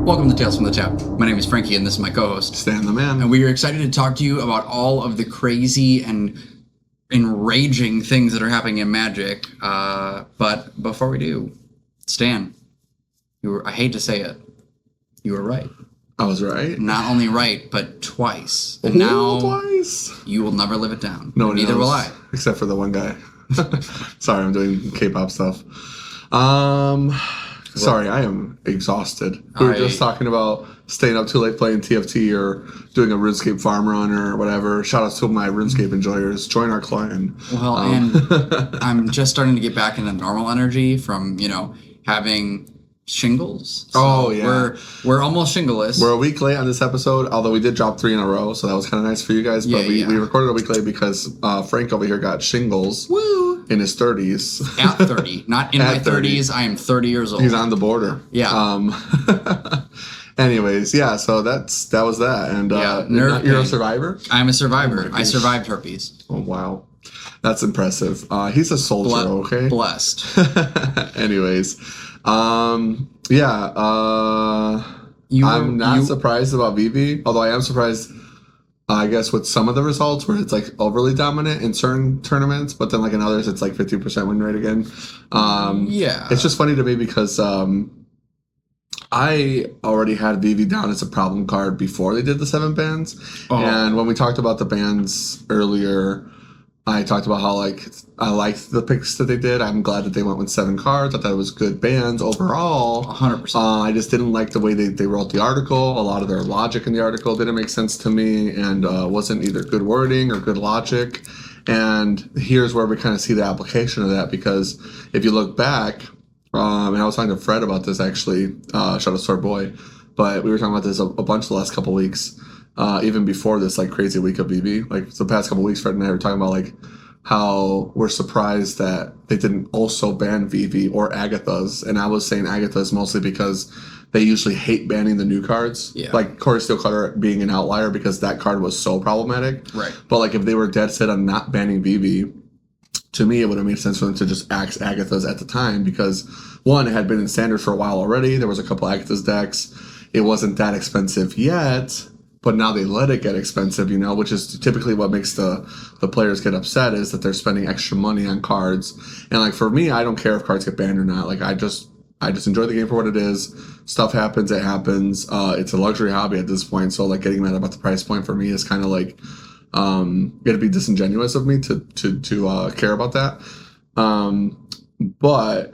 Welcome to Tales from the Tap. My name is Frankie, and this is my co-host, Stan the Man. And we are excited to talk to you about all of the crazy and enraging things that are happening in Magic. But before we do, Stan, I hate to say it, you were right. I was right. Not only right, but twice. And now twice. You will never live it down. No, neither will I. Except for the one guy. Sorry, I'm doing K-pop stuff. Sorry, I am exhausted. We were just talking about staying up too late playing TFT or doing a RuneScape farm run or whatever. Shout out to my RuneScape enjoyers. Join our clan. Well, and I'm just starting to get back into normal energy from, having shingles. So oh, yeah. We're almost shingleless. We're a week late on this episode, although we did drop 3 in a row, so that was kind of nice for you guys. But we recorded a week late because Frank over here got shingles. Woo! In his 30s. At 30. Not in my 30s. I am 30 years old. He's on the border. Yeah. Anyways, yeah, so that was that. And you're a survivor? I'm a survivor. I survived herpes. Oh, wow. That's impressive. He's a soldier, okay? Blessed. Anyways. I'm not surprised about Vivi, although I am surprised, I guess, with some of the results where it's like overly dominant in certain tournaments, but then like in others it's like 50% win rate again. It's just funny to me because I already had Vivi down as a problem card before they did the 7 bans. And when we talked about the bans earlier, I talked about how I liked the picks that they did. I'm glad that they went with 7 cards. I thought it was good bans overall. 100%. I just didn't like the way they wrote the article. A lot of their logic in the article didn't make sense to me and wasn't either good wording or good logic. And here's where we kind of see the application of that, because if you look back, and I was talking to Fred about this actually, shout out to our boy, but we were talking about this a bunch the last couple weeks. Even before this crazy week of Vivi, the past couple weeks, Fred and I were talking about how we're surprised that they didn't also ban Vivi or Agatha's, and I was saying Agatha's mostly because they usually hate banning the new cards. Yeah. Core Steel Cutter being an outlier because that card was so problematic. Right. But if they were dead set on not banning Vivi, to me it would have made sense for them to just axe Agatha's at the time, because one, it had been in standard for a while already. There was a couple Agatha's decks. It wasn't that expensive yet. But now they let it get expensive, which is typically what makes the players get upset, is that they're spending extra money on cards. And for me, I don't care if cards get banned or not. I just enjoy the game for what it is. Stuff happens, it happens. It's a luxury hobby at this point. So getting mad about the price point for me is kind of it'd be disingenuous of me to care about that. But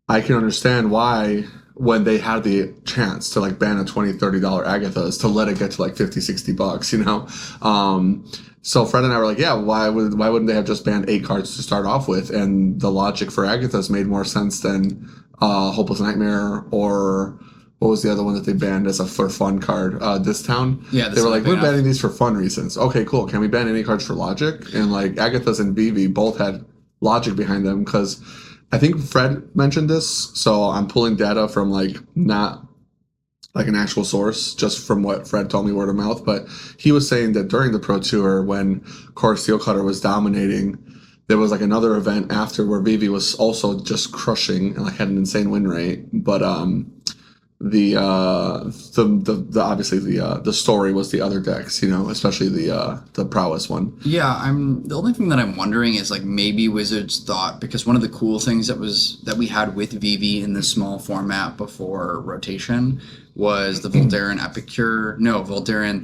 I can understand why, when they had the chance to ban a $20, $30 Agatha's, to let it get to $50-$60, so Fred and I were why wouldn't they have just banned 8 cards to start off with? And the logic for Agatha's made more sense than Hopeless Nightmare, or what was the other one that they banned as a for fun card? This Town? Yeah, they were we're banning these for fun reasons. Okay, cool. Can we ban any cards for logic? And Agatha's and Vivi both had logic behind them, because I think Fred mentioned this, so I'm pulling data from not an actual source, just from what Fred told me word of mouth, but he was saying that during the Pro Tour, when Core Steel Cutter was dominating, there was another event after where Vivi was also just crushing and had an insane win rate, but the obviously the story was the other decks, especially the Prowess one. Yeah, the only thing that I'm wondering is maybe Wizards thought, because one of the cool things that we had with Vivi in the small format before rotation was the Voltaren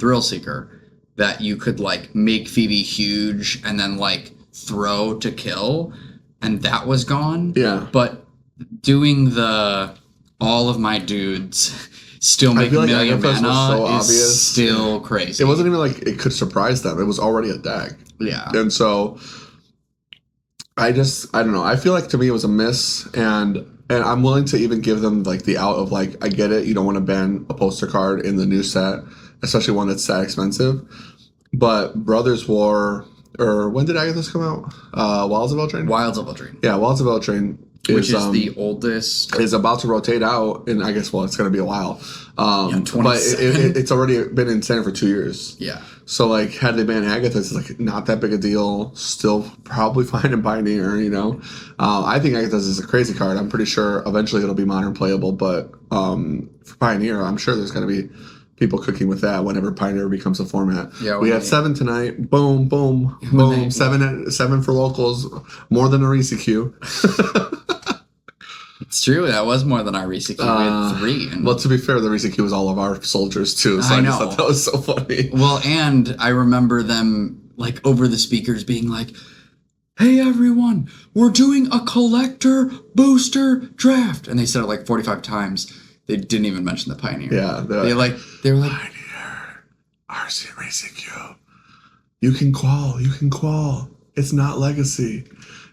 Thrill Seeker, that you could make Vivi huge and then throw to kill, and that was gone. Yeah. But doing all of my dudes still make a million mana is still crazy. It wasn't even it could surprise them. It was already a deck. Yeah. And so I don't know. I feel to me it was a miss, and I'm willing to even give them the out of I get it, you don't want to ban a poster card in the new set, especially one that's that expensive. But Brothers War, or when did Agatha's come out? Wilds of Eldraine? Wilds of Eldraine. Yeah, Wilds of Eldraine. which is the oldest. Is about to rotate out, and I guess it's going to be a while. But it's already been in standard for 2 years. Yeah. So like, had they banned Agatha, it's like not that big a deal. Still probably fine in Pioneer. I think Agatha's is a crazy card. I'm pretty sure eventually it'll be modern playable, but for Pioneer, I'm sure there's going to be people cooking with that whenever Pioneer becomes a format. Yeah, we had 7 tonight. Boom, boom, boom. 7 for locals, more than a RCQ. It's true. That was more than our RCQ. We had 3. Well, to be fair, the RCQ was all of our soldiers too. So I just thought that was so funny. Well, and I remember them like over the speakers being like, "Hey everyone, we're doing a collector booster draft," and they said it like 45 times. They didn't even mention the Pioneer. Yeah, they were like Pioneer, RCQ. You can qual. It's not legacy.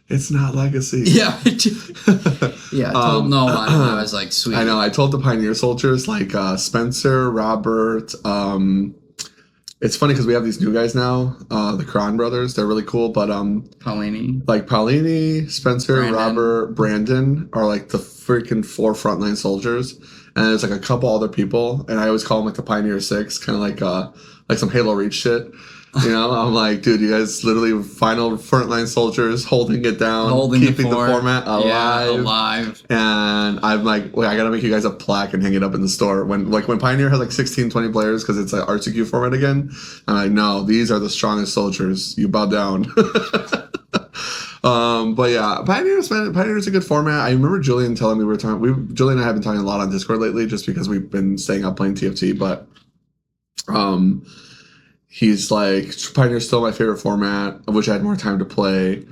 It's not legacy. Yeah. Yeah, I told no one. I was like, sweet. I know. I told the Pioneer soldiers, like Spencer, Robert. It's funny because we have these new guys now, the Cron brothers. They're really cool. But Paulini. Like Paulini, Spencer, Robert, Brandon are like the freaking 4 frontline soldiers. And there's like a couple other people. And I always call them like the Pioneer 6, kind of like some Halo Reach shit. I'm like, dude, you guys literally final frontline soldiers holding it down, keeping the format alive. Yeah, alive. And I'm like, I gotta make you guys a plaque and hang it up in the store. When Pioneer has like 16, 20 players because it's an RCQ format again, I'm like, no, these are the strongest soldiers. You bow down. But yeah, Pioneer's a good format. I remember Julian telling me Julian and I have been talking a lot on Discord lately just because we've been staying up playing TFT, but he's like, Pioneer's still my favorite format. I wish I had more time to play.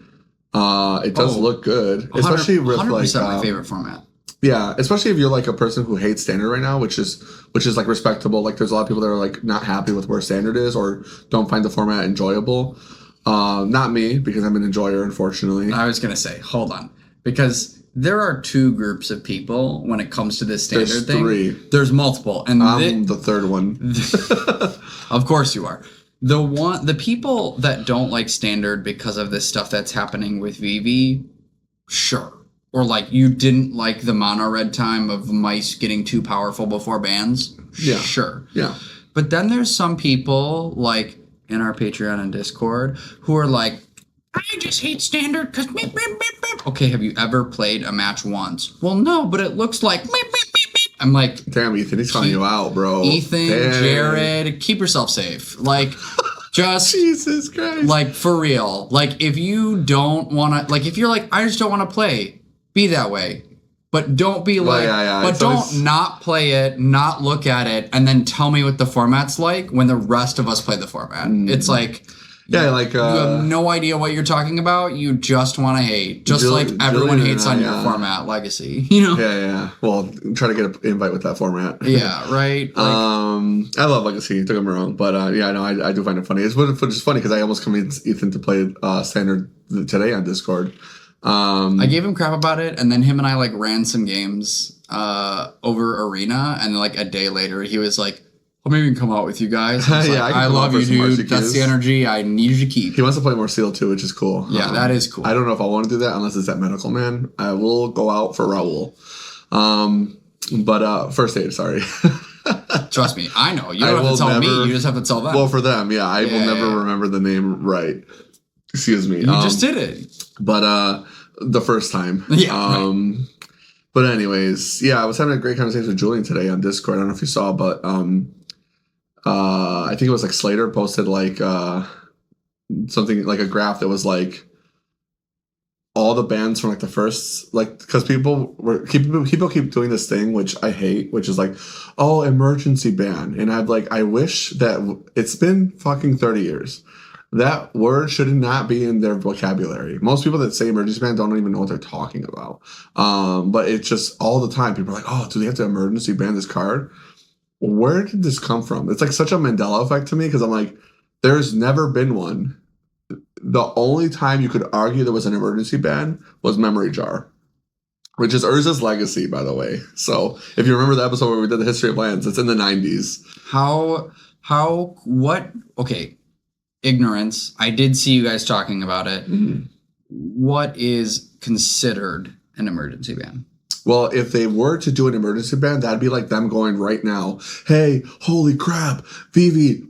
It does look good, especially with 100% my favorite format. Yeah, especially if you're like a person who hates standard right now, which is like respectable. Like, there's a lot of people that are like not happy with where standard is or don't find the format enjoyable. Not me, because I'm an enjoyer, unfortunately. I was gonna say, hold on, because there are 2 groups of people when it comes to this standard thing. 3. There's multiple, and I'm the third one. Of course you are. The people that don't like standard because of this stuff that's happening with Vivi, sure. Or like, you didn't like the mono red time of mice getting too powerful before bans, yeah, sure. Yeah. But then there's some people like in our Patreon and Discord who are like, I just hate standard because beep, beep, beep, beep. Okay, have you ever played a match once? Well, no, but it looks like beep, beep, beep, beep. I'm like, damn, Ethan, he's calling you out, bro. Ethan, Jared, keep yourself safe. Like, just Jesus Christ. Like, for real. Like, if you don't want to, like, if you're like, I just don't want to play, be that way. But don't be like, but don't not play it, not look at it, and then tell me what the format's like when the rest of us play the format. It's like, you have no idea what you're talking about. You just want to hate, just like everyone hates on your format, Legacy. Yeah. Well, try to get an invite with that format. Yeah, right. Like, I love Legacy. Don't get me wrong, but I do find it funny. It's just funny because I almost convinced Ethan to play standard today on Discord. I gave him crap about it, and then him and I like ran some games over Arena, and like a day later he was like, "I'll maybe come out with you guys." I love you, dude. RCQs. That's the energy I need you to keep. He wants to play more Seal too, which is cool. Yeah, that is cool. I don't know if I want to do that unless it's at Medical Man. I will go out for Raul. But first aid, sorry. Trust me, I know. You don't have to tell me. You just have to tell them. Well, for them, yeah. I will never remember the name right. Excuse me. You just did it. But the first time. Yeah. Right. But anyways, yeah, I was having a great conversation with Julian today on Discord. I don't know if you saw, but I think it was like Slater posted like something like a graph that was like all the bans from like the first, like, because people keep doing this thing which I hate, which is like, oh, emergency ban, and I wish that it's been fucking 30 years. That word should not be in their vocabulary. Most people that say emergency ban don't even know what they're talking about. But it's just all the time. People are like, oh, do they have to emergency ban this card? Where did this come from? It's like such a Mandela effect to me because I'm like, there's never been one. The only time you could argue there was an emergency ban was Memory Jar, which is Urza's legacy, by the way. So if you remember the episode where we did the history of lands, it's in the 90s. Okay. Ignorance. I did see you guys talking about it. Mm-hmm. What is considered an emergency ban? Well, if they were to do an emergency ban, that'd be like them going right now, hey, holy crap, Vivi,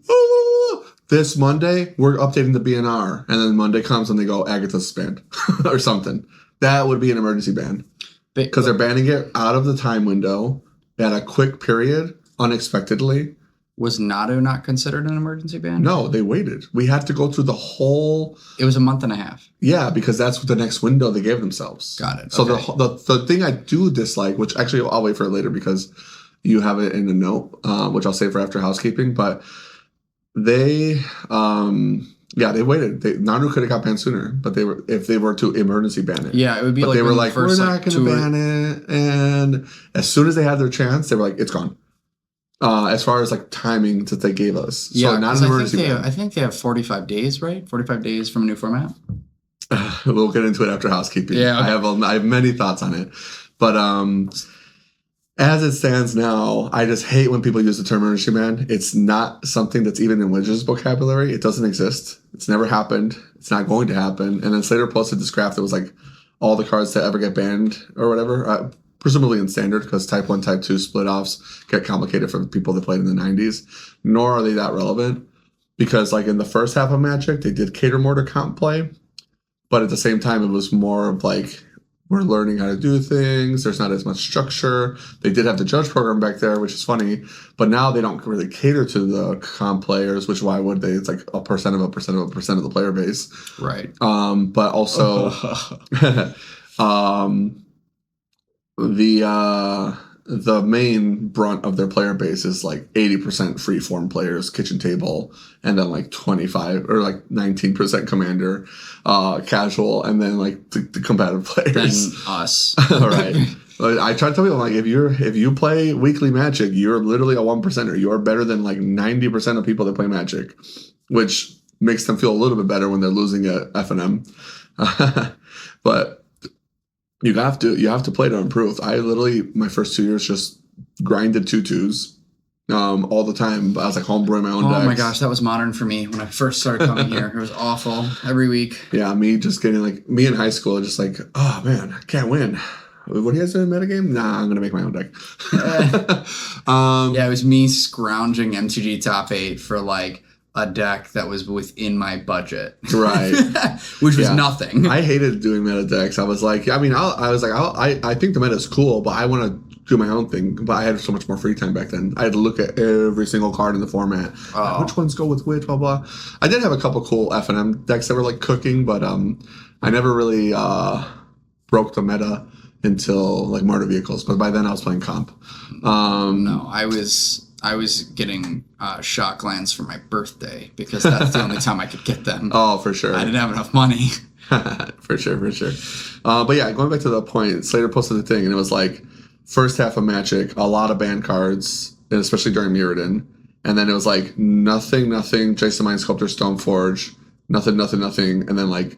this Monday, we're updating the BNR. And then Monday comes and they go, Agatha's banned or something. That would be an emergency ban. Because they're banning it out of the time window at a quick period, unexpectedly. Was Nado not considered an emergency ban? No, they waited. We had to go through the whole... It was a month and a half. Yeah, because that's the next window they gave themselves. Got it. So okay. the thing I do dislike, which actually I'll wait for it later because you have it in a note, which I'll save for after housekeeping, but they... they waited. Naru could have got banned sooner, but if they were to emergency ban it. Yeah, it would be but like they were like, we're not going to ban it. And as soon as they had their chance, they were like, it's gone. As far as like timing that they gave us. Yeah, so not an emergency ban. I think they have 45 days, right? 45 days from a new format. We'll get into it after housekeeping. Yeah, okay. I have many thoughts on it. But as it stands now, I just hate when people use the term emergency ban. It's not something that's even in Wizards' vocabulary. It doesn't exist. It's never happened. It's not going to happen. And then Slater posted this graph that was like all the cards that ever get banned or whatever, presumably in standard because Type 1, Type 2 split-offs get complicated for the people that played in the 90s. Nor are they that relevant because like in the first half of Magic, they did cater more to comp play. But at the same time, it was more of like, we're learning how to do things. There's not as much structure. They did have the judge program back there, which is funny. But now they don't really cater to the comp players, which why would they? It's like a percent of the player base. Right. But also the main brunt of their player base is like 80% freeform players, kitchen table, and then like 25 or like 19% commander, casual, and then like the competitive players. Then us. All right. I try to tell people like if you play weekly Magic, you're literally a 1%er. You are better than like 90% of people that play Magic, which makes them feel a little bit better when they're losing at FNM. But you have to play to improve. I literally my first 2 years just grinded 2/2s all the time. I was like homebrewing my own decks. Oh my gosh, that was modern for me when I first started coming here. It was awful every week. Yeah, me just getting like me in high school, just like, oh man, I can't win. What do you guys do in metagame? Nah, I'm gonna make my own deck. Yeah, it was me scrounging MTG top 8 for like a deck that was within my budget, right? Which was nothing. I hated doing meta decks. I was like, I think the meta is cool, but I want to do my own thing. But I had so much more free time back then. I had to look at every single card in the format. Which ones go with which? Blah blah. I did have a couple cool FNM decks that were like cooking, but I never really broke the meta until like Murder Vehicles. But by then I was playing comp. No, I was getting shock lands for my birthday because that's the only time I could get them. Oh, for sure. I didn't have enough money. For sure. But yeah, going back to the point, Slater posted the thing, and it was like first half of Magic, a lot of ban cards, and especially during Mirrodin. And then it was like nothing, Jason Mind Sculptor, Stoneforge, nothing, and then like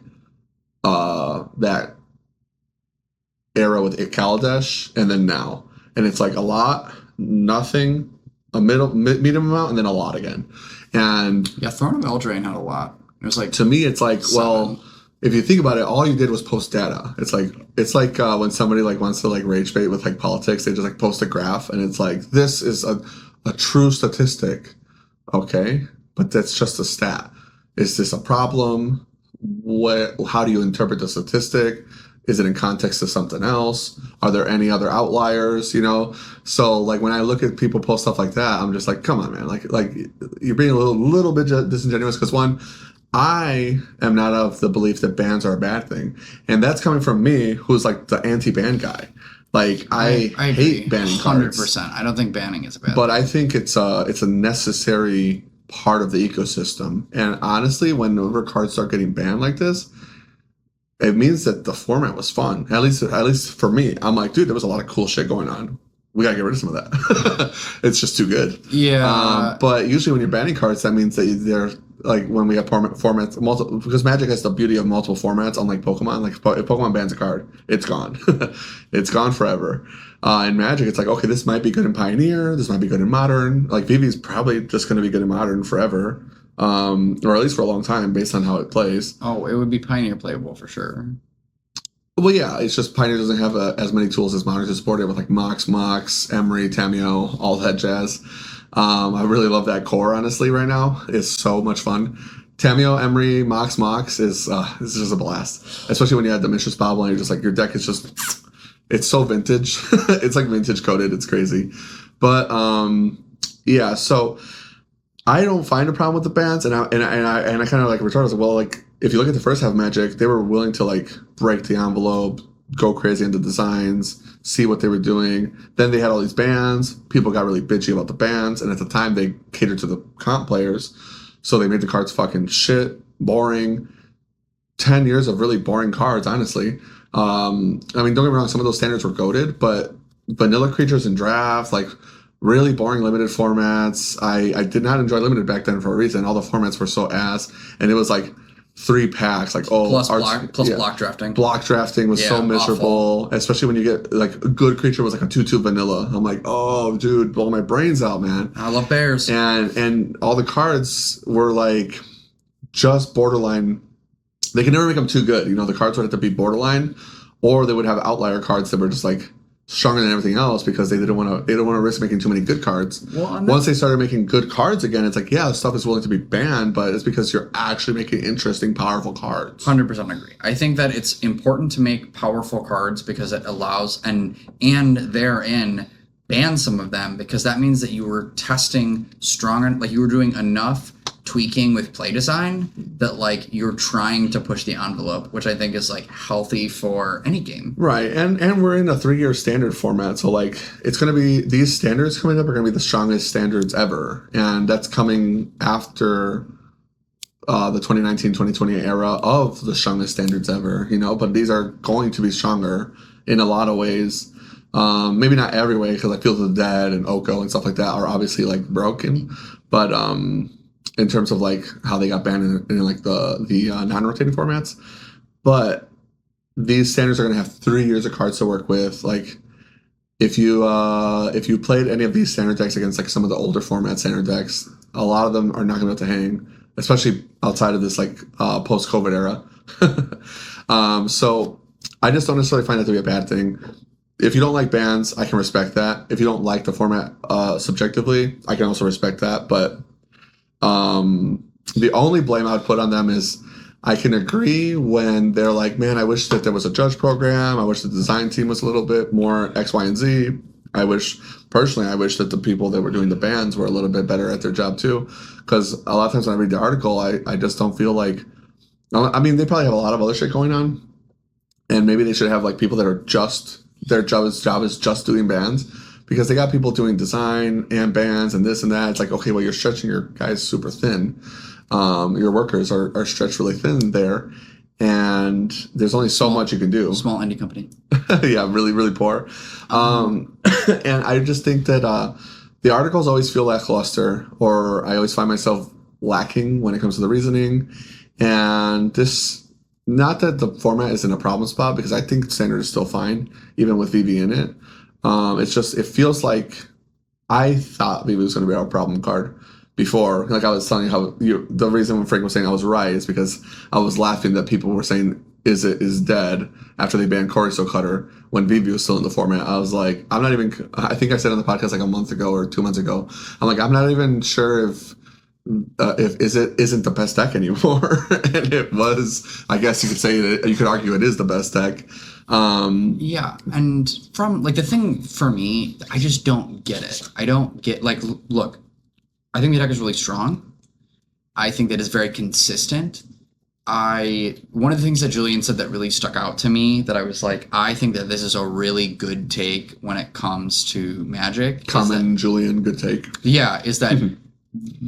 that era with Kaladesh, and then now. And it's like a lot, nothing, a medium amount, and then a lot again. And yeah, Throne of Eldraine had a lot. It was like to me, it's like 7. Well, if you think about it, all you did was post data. It's like when somebody like wants to like rage bait with like politics, they just like post a graph, and it's like this is a true statistic, okay, but that's just a stat. Is this a problem? How do you interpret the statistic? Is it in context of something else? Are there any other outliers? You know, so like when I look at people post stuff like that, I'm just like, come on, man, like you're being a little bit disingenuous. Because one, I am not of the belief that bans are a bad thing, and that's coming from me, who's like the anti-ban guy. Like I hate banning 100%. 100%. I don't think banning is a bad thing. But I think it's a necessary part of the ecosystem. And honestly, whenever cards start getting banned like this, it means that the format was fun. At least for me, I'm like, dude, there was a lot of cool shit going on. We gotta get rid of some of that. It's just too good. Yeah. But usually when you're banning cards, that means that they're like when we have formats, multiple, because Magic has the beauty of multiple formats, unlike Pokemon. Like if Pokemon bans a card, it's gone. It's gone forever. In Magic, it's like, okay, this might be good in Pioneer. This might be good in Modern. Like Vivi's probably just going to be good in Modern forever. Or at least for a long time based on how it plays. Oh, it would be Pioneer playable for sure. Well, yeah, it's just Pioneer doesn't have as many tools as Modern to support it with like Mox, Emery, Tameo, all that jazz. I really love that core, honestly, right now. It's so much fun. Tameo, Emery, Mox is just a blast. Especially when you add the Mistress Bobble and you're just like, your deck is just, it's so vintage. It's like vintage coded. It's crazy. But yeah, so I don't find a problem with the bans, and I kind of like retorted. I was like, well, like if you look at the first half of Magic, they were willing to like break the envelope, go crazy into designs, see what they were doing. Then they had all these bans. People got really bitchy about the bans, and at the time they catered to the comp players, so they made the cards fucking shit, boring. 10 years of really boring cards, honestly. I mean, don't get me wrong, some of those standards were goated, but vanilla creatures in draft, like really boring limited formats. I did not enjoy limited back then for a reason. All the formats were so ass, and it was like 3 packs, like plus block drafting. Block drafting was so miserable, awful. Especially when you get like a good creature was like a 2/2 vanilla. I'm like, oh, dude, blow my brains out, man. I love bears, and all the cards were like just borderline. They could never make them too good. You know, the cards would have to be borderline, or they would have outlier cards that were just like stronger than everything else because they didn't want to risk making too many good cards. Well, once they started making good cards again, it's like, yeah, stuff is willing to be banned, but it's because you're actually making interesting, powerful cards. 100% agree. I think that it's important to make powerful cards because it allows and therein ban some of them, because that means that you were testing stronger, like you were doing enough tweaking with play design that like you're trying to push the envelope, which I think is like healthy for any game. Right. And we're in a 3-year standard format. So like it's going to be, these standards coming up are going to be the strongest standards ever. And that's coming after the 2019-2020 era of the strongest standards ever, you know, but these are going to be stronger in a lot of ways. Maybe not every way, because like Field of the Dead and Oko and stuff like that are obviously like broken, but in terms of like how they got banned in like the non-rotating formats. But these standards are going to have 3 years of cards to work with. Like if you played any of these standard decks against like some of the older format standard decks, a lot of them are not going to be able to hang, especially outside of this like post-COVID era. So I just don't necessarily find that to be a bad thing. If you don't like bans, I can respect that. If you don't like the format subjectively, I can also respect that. But the only blame I would put on them is I can agree when they're like, man, I wish that there was a judge program. I wish the design team was a little bit more X, Y, and Z. I wish that the people that were doing the bans were a little bit better at their job too. Because a lot of times when I read the article, I just don't feel like, I mean, they probably have a lot of other shit going on. And maybe they should have like people that are just, their job is just doing bans. Because they got people doing design and bands and this and that. It's like, okay, well, you're stretching your guys super thin. Your workers are stretched really thin there. And there's only so much you can do. Small indie company. Yeah, really, really poor. And I just think that the articles always feel lackluster, or I always find myself lacking when it comes to the reasoning. And this, not that the format is in a problem spot, because I think standard is still fine, even with Vivi in it. It's just, it feels like I thought Vivi was going to be our problem card before. Like I was telling you how the reason when Frank was saying I was right is because I was laughing that people were saying Izzet is dead after they banned Chorizo Cutter when Vivi was still in the format. I was like, I think I said on the podcast like a month ago or 2 months ago, I'm like, I'm not even sure if Izzet isn't the best deck anymore. And it was, I guess you could say that you could argue it is the best deck. Yeah, and from like the thing for me, I just don't get it. I don't get like, look, I think the deck is really strong. I think that it's very consistent. One of the things that Julian said that really stuck out to me, that I was like, I think that this is a really good take when it comes to Magic. Julian, good take. Yeah, is that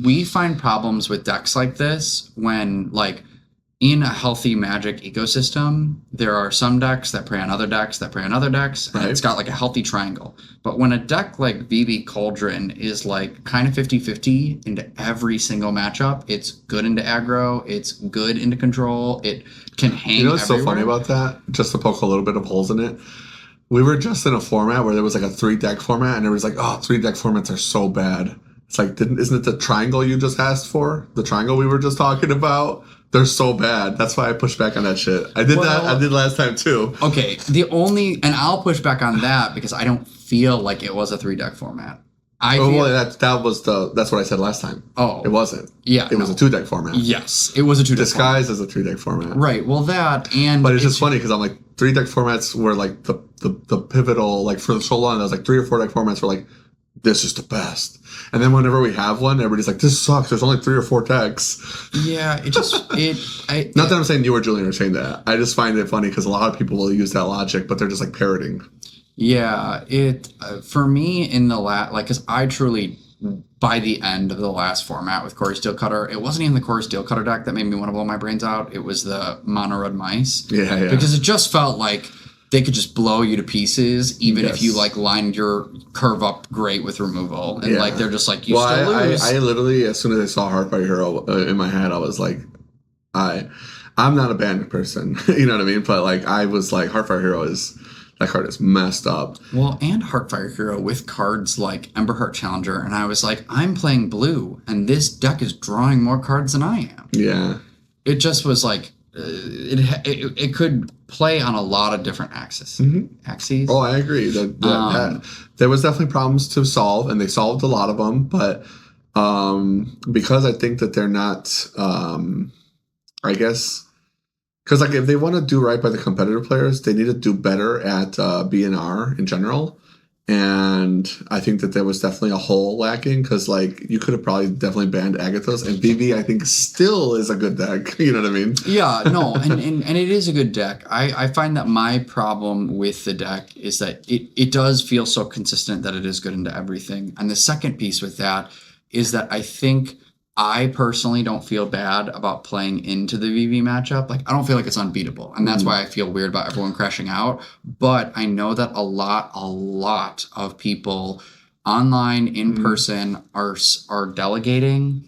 we find problems with decks like this when like, in a healthy Magic ecosystem, there are some decks that prey on other decks that prey on other decks, and it's got like a healthy triangle. But when a deck like Vivi Cauldron is like kind of 50-50 into every single matchup, it's good into aggro, it's good into control, it can hang. You know what's everywhere. So funny about that? Just to poke a little bit of holes in it, we were just in a format where there was like a 3-deck format, and it was like, oh, 3-deck formats are so bad. It's like, isn't it the triangle you just asked for? The triangle we were just talking about? They're so bad. That's why I pushed back on that shit. I did that. I did last time too. Okay, and I'll push back on that because I don't feel like it was a 3-deck format. That's what I said last time. Oh, it wasn't. Yeah, it was a 2-deck format. Yes, it was a 2-deck disguised as a 3-deck format. Right. Well, but it's just funny because I'm like 3-deck formats were like the pivotal, like for so long. I was like 3 or 4-deck formats were like, this is the best. And then whenever we have one, everybody's like, this sucks. There's only 3 or 4 decks. Yeah, not that I'm saying you or Julian are saying that. I just find it funny because a lot of people will use that logic, but they're just like parroting. Yeah, for me in the because I truly, by the end of the last format with Corey Steelcutter, it wasn't even the Corey Steelcutter deck that made me want to blow my brains out. It was the Mono Red Mice. Yeah. Because it just felt like they could just blow you to pieces, even if you like lined your curve up great with removal, and like they're just like you still lose. I literally, as soon as I saw Heartfire Hero in my head, I was like, I'm not a band person, you know what I mean? But like I was like, Heartfire Hero that card is messed up. Well, and Heartfire Hero with cards like Emberheart Challenger, and I was like, I'm playing blue, and this deck is drawing more cards than I am. Yeah. It just was like, it could play on a lot of different axes. Oh, I agree. There was definitely problems to solve, and they solved a lot of them, but because I think that they're not, I guess... Because like if they want to do right by the competitive players, they need to do better at B&R in general. And I think that there was definitely a hole lacking because like you could have probably definitely banned Agathos, and Vivi I think still is a good deck. You know what I mean? Yeah, no, and it is a good deck. I find that my problem with the deck is that it does feel so consistent that it is good into everything. And the second piece with that is that I think I personally don't feel bad about playing into the Vivi matchup. Like, I don't feel like it's unbeatable. And that's why I feel weird about everyone crashing out. But I know that a lot of people online, in person, are delegating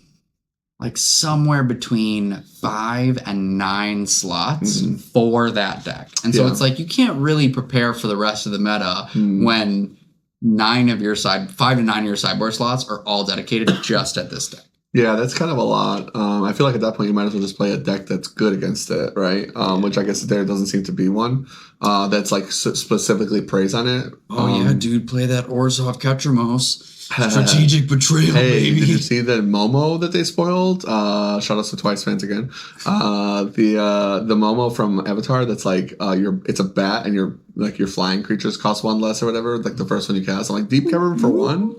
like somewhere between 5 and 9 slots for that deck. And so it's like, you can't really prepare for the rest of the meta when 5 to 9 of your sideboard slots are all dedicated just at this deck. Yeah, that's kind of a lot. I feel like at that point you might as well just play a deck that's good against it, right? Which I guess there doesn't seem to be one that's like specifically prays on it. Yeah, dude, play that Orzhov Ketramos. Strategic betrayal, baby. Did you see the Momo that they spoiled? Shout out to Twice fans again. The Momo from Avatar that's like it's a bat and your flying creatures cost 1 less or whatever. Like the first one you cast. I'm like Deep Cavern for 1.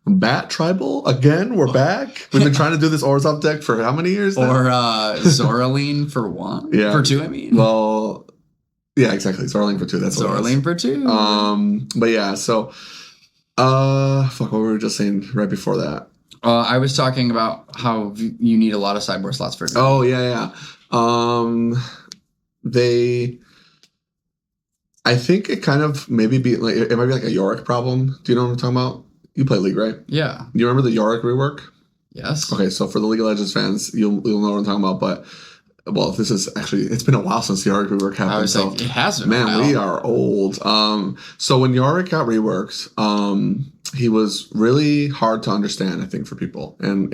Bat Tribal again. We're back. We've been trying to do this Orzhov deck for how many years now? Or Zoraline for 1. Yeah, for 2. I mean, well, yeah, exactly. Zoraline for 2. That's Zoraline for 2. But yeah. So, what were we just saying right before that? I was talking about how you need a lot of sideboard slots for. Oh yeah. I think it kind of maybe be like it might be like a Yorick problem. Do you know what I'm talking about? You play League, right? Yeah. You remember the Yorick rework? Yes. Okay, so for the League of Legends fans, you'll know what I'm talking about. But this is actually it's been a while since the Yorick rework happened. I was like, it has been. Man, we are old. So when Yorick got reworked, he was really hard to understand, I think, for people, and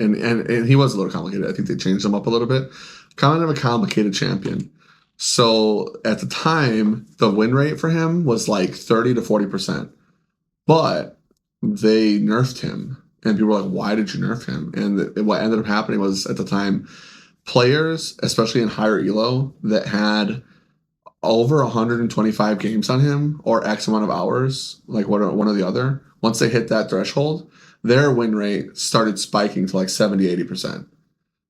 he was a little complicated. I think they changed him up a little bit. Kind of a complicated champion. So at the time, the win rate for him was like 30 to 40%, but they nerfed him, and people were like, why did you nerf him? And what ended up happening was, at the time, players, especially in higher elo, that had over 125 games on him or X amount of hours, like one or the other, once they hit that threshold, their win rate started spiking to like 70, 80%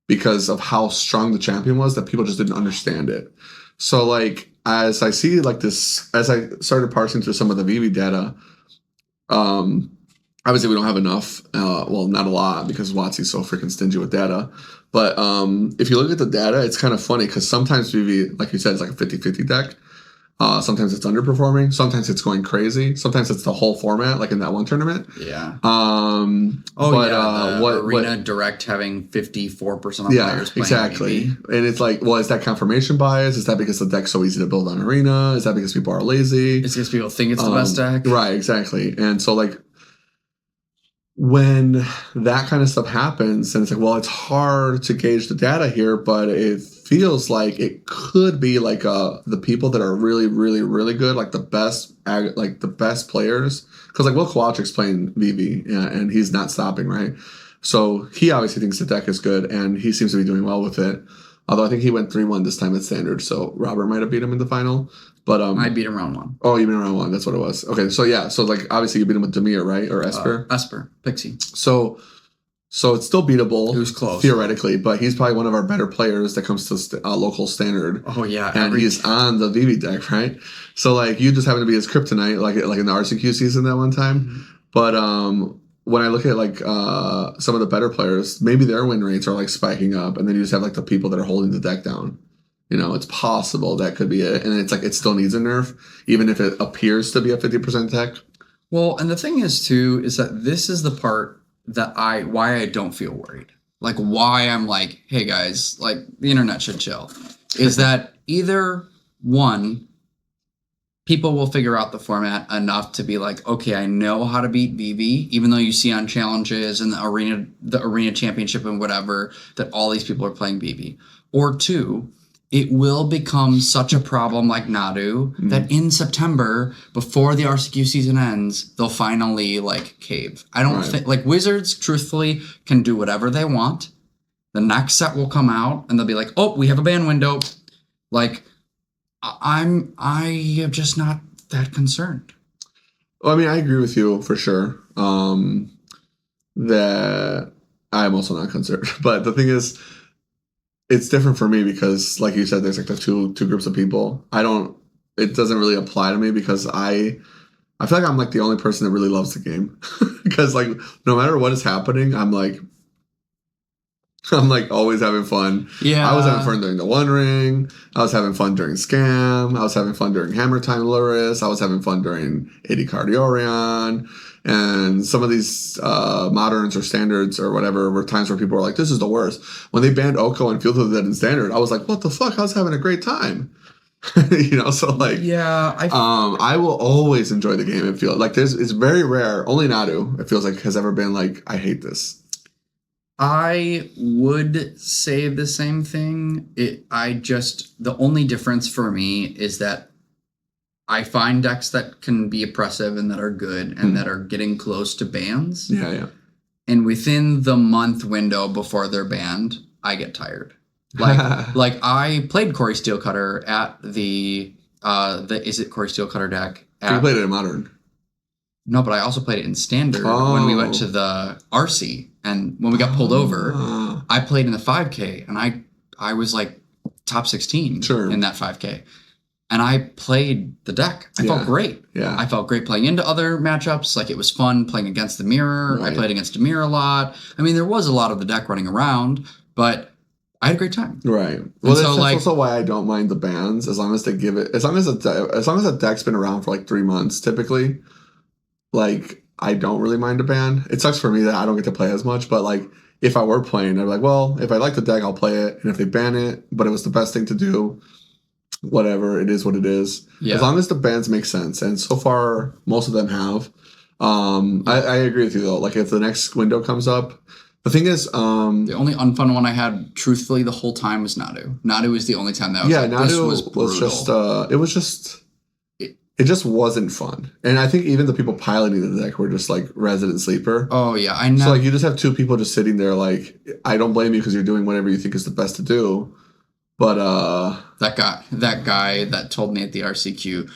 because of how strong the champion was, that people just didn't understand it. So like, as I see like this, as I started parsing through some of the Vivi data, obviously we don't have enough, well, not a lot, because WotC's so freaking stingy with data. But if you look at the data, it's kind of funny because sometimes Vivi, like you said, is like a 50-50 deck. Sometimes it's underperforming. Sometimes it's going crazy. Sometimes it's the whole format, like in that one tournament. Yeah. Arena Direct having 54% of players playing. Exactly. And it's like, well, is that confirmation bias? Is that because the deck's so easy to build on Arena? Is that because people are lazy? It's because people think it's the best deck. Right, exactly. And so like, when that kind of stuff happens, and it's like, well, it's hard to gauge the data here, but it feels like it could be like the people that are really, really, really good, like the best players. Because like Will Kowalczyk's playing Vivi, and he's not stopping, right? So he obviously thinks the deck is good, and he seems to be doing well with it. Although I think he went 3-1 this time at Standard, so Robert might have beat him in the final. But I beat him round 1. Oh, you beat him round 1. That's what it was. Okay, so yeah, so like obviously you beat him with Demir, right, or Esper? Esper, Pixie. So it's still beatable. It was close theoretically, but he's probably one of our better players that comes to local Standard. Oh yeah, and he's on the Vivi deck, right? So like you just happen to be his kryptonite, like in the RCQ season that one time. Mm-hmm. But when I look at like some of the better players, maybe their win rates are like spiking up, and then you just have like the people that are holding the deck down. You know, it's possible that could be it, and it's like it still needs a nerf, even if it appears to be a 50% deck. Well, and the thing is too is that this is the part that why I don't feel worried. Like why I'm like, hey guys, like the internet should chill. Is that either one, people will figure out the format enough to be like, okay, I know how to beat Vivi, even though you see on challenges and the arena championship and whatever that all these people are playing Vivi. Or two, it will become such a problem like Nadu that in September, before the RCQ season ends, they'll finally like cave. I don't think like Wizards, truthfully, can do whatever they want. The next set will come out and they'll be like, oh, we have a ban window. Like I am just not that concerned. Well, I mean, I agree with you for sure. That I'm also not concerned. But the thing is, it's different for me because, like you said, there's like the two groups of people. It doesn't really apply to me because I feel like I'm like the only person that really loves the game. Because like no matter what is happening, I'm like always having fun. Yeah. I was having fun during the One Ring. I was having fun during Scam. I was having fun during Hammer Time Luris. I was having fun during 80 Cardiorion. And some of these moderns or standards or whatever were times where people were like, this is the worst. When they banned Oko and Field of the Dead in Standard, I was like, what the fuck? I was having a great time. You know, so like, yeah, I will always enjoy the game. It feels like it's very rare. Only Nadu, it feels like, has ever been like, I hate this. I would say the same thing. The only difference for me is that I find decks that can be oppressive and that are good and that are getting close to bans. Yeah. And within the month window before they're banned, I get tired. Like I played Corey Steelcutter at the Izzet Corey Steelcutter deck. You played it in Modern. No, but I also played it in Standard when we went to the RC. And when we got pulled over, I played in the 5K, and I was like top 16 in that 5K. And I played the deck. I felt great. Yeah. I felt great playing into other matchups. Like it was fun playing against the mirror. Right. I played against Demir a lot. I mean, there was a lot of the deck running around, but I had a great time. Right. Well, that's also why I don't mind the bans as long as they give it, as long as a deck's been around for like 3 months, typically. Like, I don't really mind a ban. It sucks for me that I don't get to play as much, but like, if I were playing, I'd be like, well, if I like the deck, I'll play it. And if they ban it, but it was the best thing to do, whatever, it is what it is. Yeah. As long as the bans make sense. And so far, most of them have. I agree with you, though. Like, if the next window comes up, the thing is... the only unfun one I had, truthfully, the whole time was Nadu. Nadu was the only time that was Nadu this was brutal. It just wasn't fun. And I think even the people piloting the deck were just like resident sleeper. Oh, yeah. I know. So like you just have two people just sitting there like, I don't blame you because you're doing whatever you think is the best to do. But that guy that told me at the RCQ,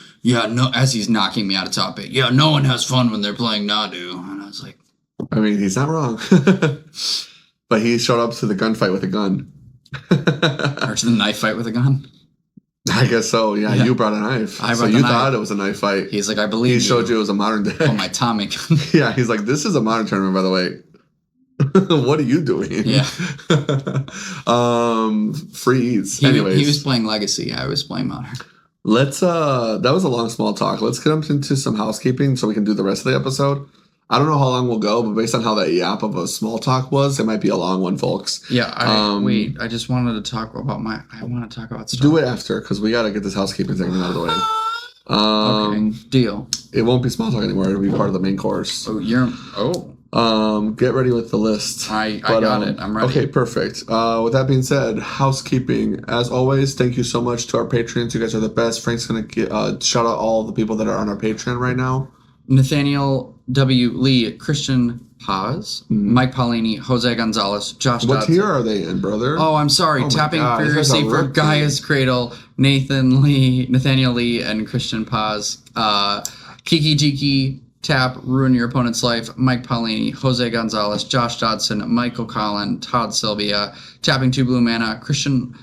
as he's knocking me out of top 8, no one has fun when they're playing Nadu. And I was like, I mean, he's not wrong. But he showed up to the gunfight with a gun. Or to the knife fight with a gun. I guess so. Yeah, you brought a knife. So you thought it was a knife fight. He's like, I believe he showed you it was a modern deck. Oh, my Tommy gun. Yeah, he's like, this is a modern tournament, by the way. What are you doing? Yeah. Free eats. Anyways. He was playing Legacy. I was playing Modern. Let's that was a long small talk. Let's get up into some housekeeping so we can do the rest of the episode. I don't know how long we'll go, but based on how that yap of a small talk was, it might be a long one, folks. Yeah, I just wanted to talk about I want to talk about stuff. Do it after, because we got to get this housekeeping segment out of the way. Okay, deal. It won't be small talk anymore. It'll be part of the main course. Oh, Get ready with the list. I got it. I'm ready. Okay, perfect. With that being said, housekeeping. As always, thank you so much to our Patreons. You guys are the best. Frank's going to shout out all the people that are on our Patreon right now. Nathaniel W. Lee, Christian Paz, Mike Paulini, Jose Gonzalez, Josh What Dodson. tier are they in, brother? Oh, I'm sorry. Oh Tapping God, Furiously these guys are for rookie. Gaia's Cradle, Nathan Lee, Nathaniel Lee, and Christian Paz. Kiki Jiki, Tap, Ruin Your Opponent's Life, Mike Paulini, Jose Gonzalez, Josh Dodson, Michael Collin, Todd Sylvia, Tapping 2 Blue Mana, Christian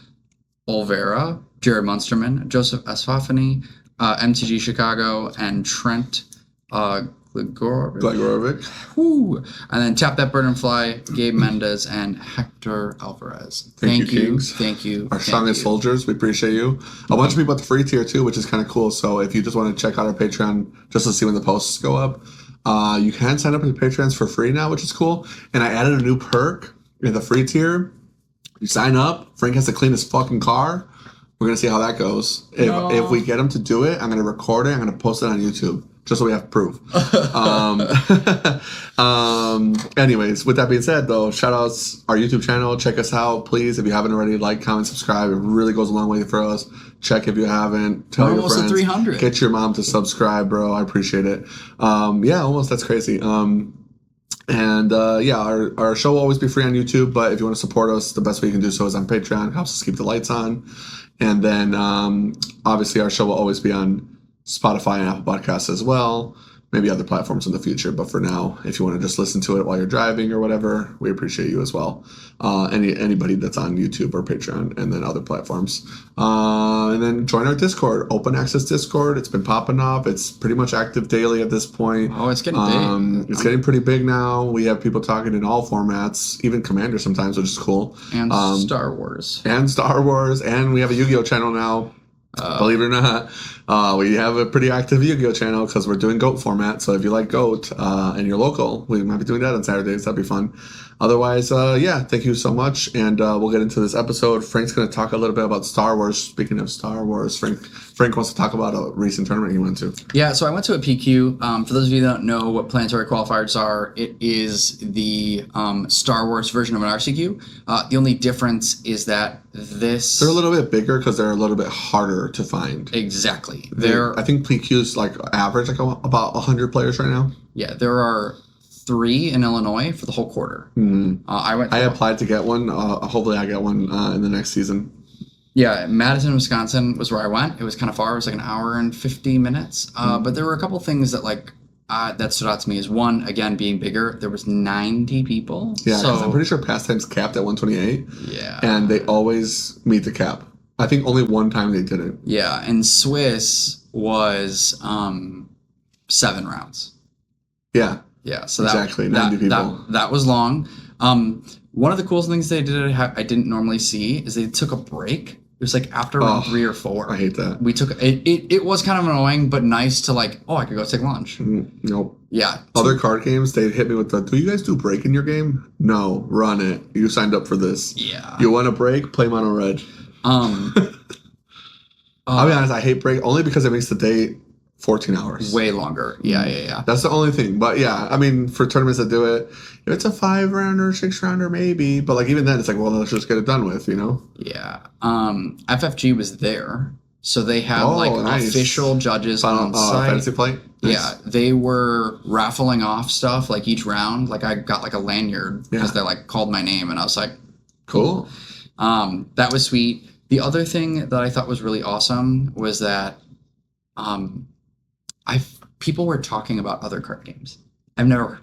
Olvera, Jared Munsterman, Joseph Esfafani, MTG Chicago, and Trent Glegorovic. Woo. And then Tap That Bird and Fly, Gabe Mendez, and Hector Alvarez. Thank you, Kings. Thank you. Our strongest soldiers, we appreciate you. A bunch of people at the free tier too, which is kind of cool. So if you just want to check out our Patreon just to see when the posts go up, you can sign up to the Patreons for free now, which is cool. And I added a new perk in the free tier. You sign up, Frank has to clean his fucking car. We're going to see how that goes. If we get him to do it, I'm going to record it. I'm going to post it on YouTube. Just so we have proof. Anyways, with that being said, though, shout outs our YouTube channel. Check us out, please. If you haven't already, like, comment, subscribe. It really goes a long way for us. Check if you haven't. Tell your friends. Almost at 300. Get your mom to subscribe, bro. I appreciate it. Yeah, almost. That's crazy. Our show will always be free on YouTube, but if you want to support us, the best way you can do so is on Patreon. It helps us keep the lights on. And then, obviously, our show will always be on Spotify and Apple Podcasts as well, maybe other platforms in the future. But for now, if you want to just listen to it while you're driving or whatever, we appreciate you as well. Anybody that's on YouTube or Patreon and then other platforms. And then join our Discord, open access Discord. It's been popping up. It's pretty much active daily at this point. Oh, it's getting big. It's getting pretty big now. We have people talking in all formats, even Commander sometimes, which is cool. And Star Wars. And we have a Yu-Gi-Oh channel now. Believe it or not, we have a pretty active Yu-Gi-Oh channel because we're doing GOAT format. So if you like GOAT and you're local, we might be doing that on Saturdays. That'd be fun. Otherwise, thank you so much. And we'll get into this episode. Frank's going to talk a little bit about Star Wars. Speaking of Star Wars, Frank wants to talk about a recent tournament he went to. Yeah, so I went to a PQ. For those of you that don't know what planetary qualifiers are, it is the Star Wars version of an RCQ. The only difference is that they're a little bit bigger because they're a little bit harder to find. Exactly. I think PQ's like average, like about 100 players right now. Yeah, there are 3 in Illinois for the whole quarter. Mm-hmm. I applied to get one. Hopefully I get one in the next season. Yeah, Madison, Wisconsin was where I went. It was kind of far. It was like an hour and 50 minutes. But there were a couple things that that stood out to me. Is one, again, being bigger, there was 90 people. Yeah, because I'm pretty sure Pastime's capped at 128. Yeah. And they always meet the cap. I think only one time they didn't. Yeah, and Swiss was 7 rounds. Yeah. Yeah, so exactly, 90 people. That was long. One of the coolest things they did I didn't normally see is they took a break. It was like after round 3 or 4. I hate that. We took it was kind of annoying, but nice to I could go take lunch. Nope. Yeah. Other card games, they'd hit me with do you guys do break in your game? No, run it. You signed up for this. Yeah. You want a break? Play Mono Red. I'll be honest, I hate break only because it makes the day 14 hours. Way longer. Yeah. That's the only thing. But yeah, I mean, for tournaments that do it, if it's a 5-rounder, 6-rounder, maybe. But even then, it's well, let's just get it done with, Yeah. FFG was there. So they had nice. official judges on site. Fantasy Flight? Nice. Yeah. They were raffling off stuff each round. I got a lanyard because they called my name and I was like, cool. That was sweet. The other thing that I thought was really awesome was that people were talking about other card games. I've never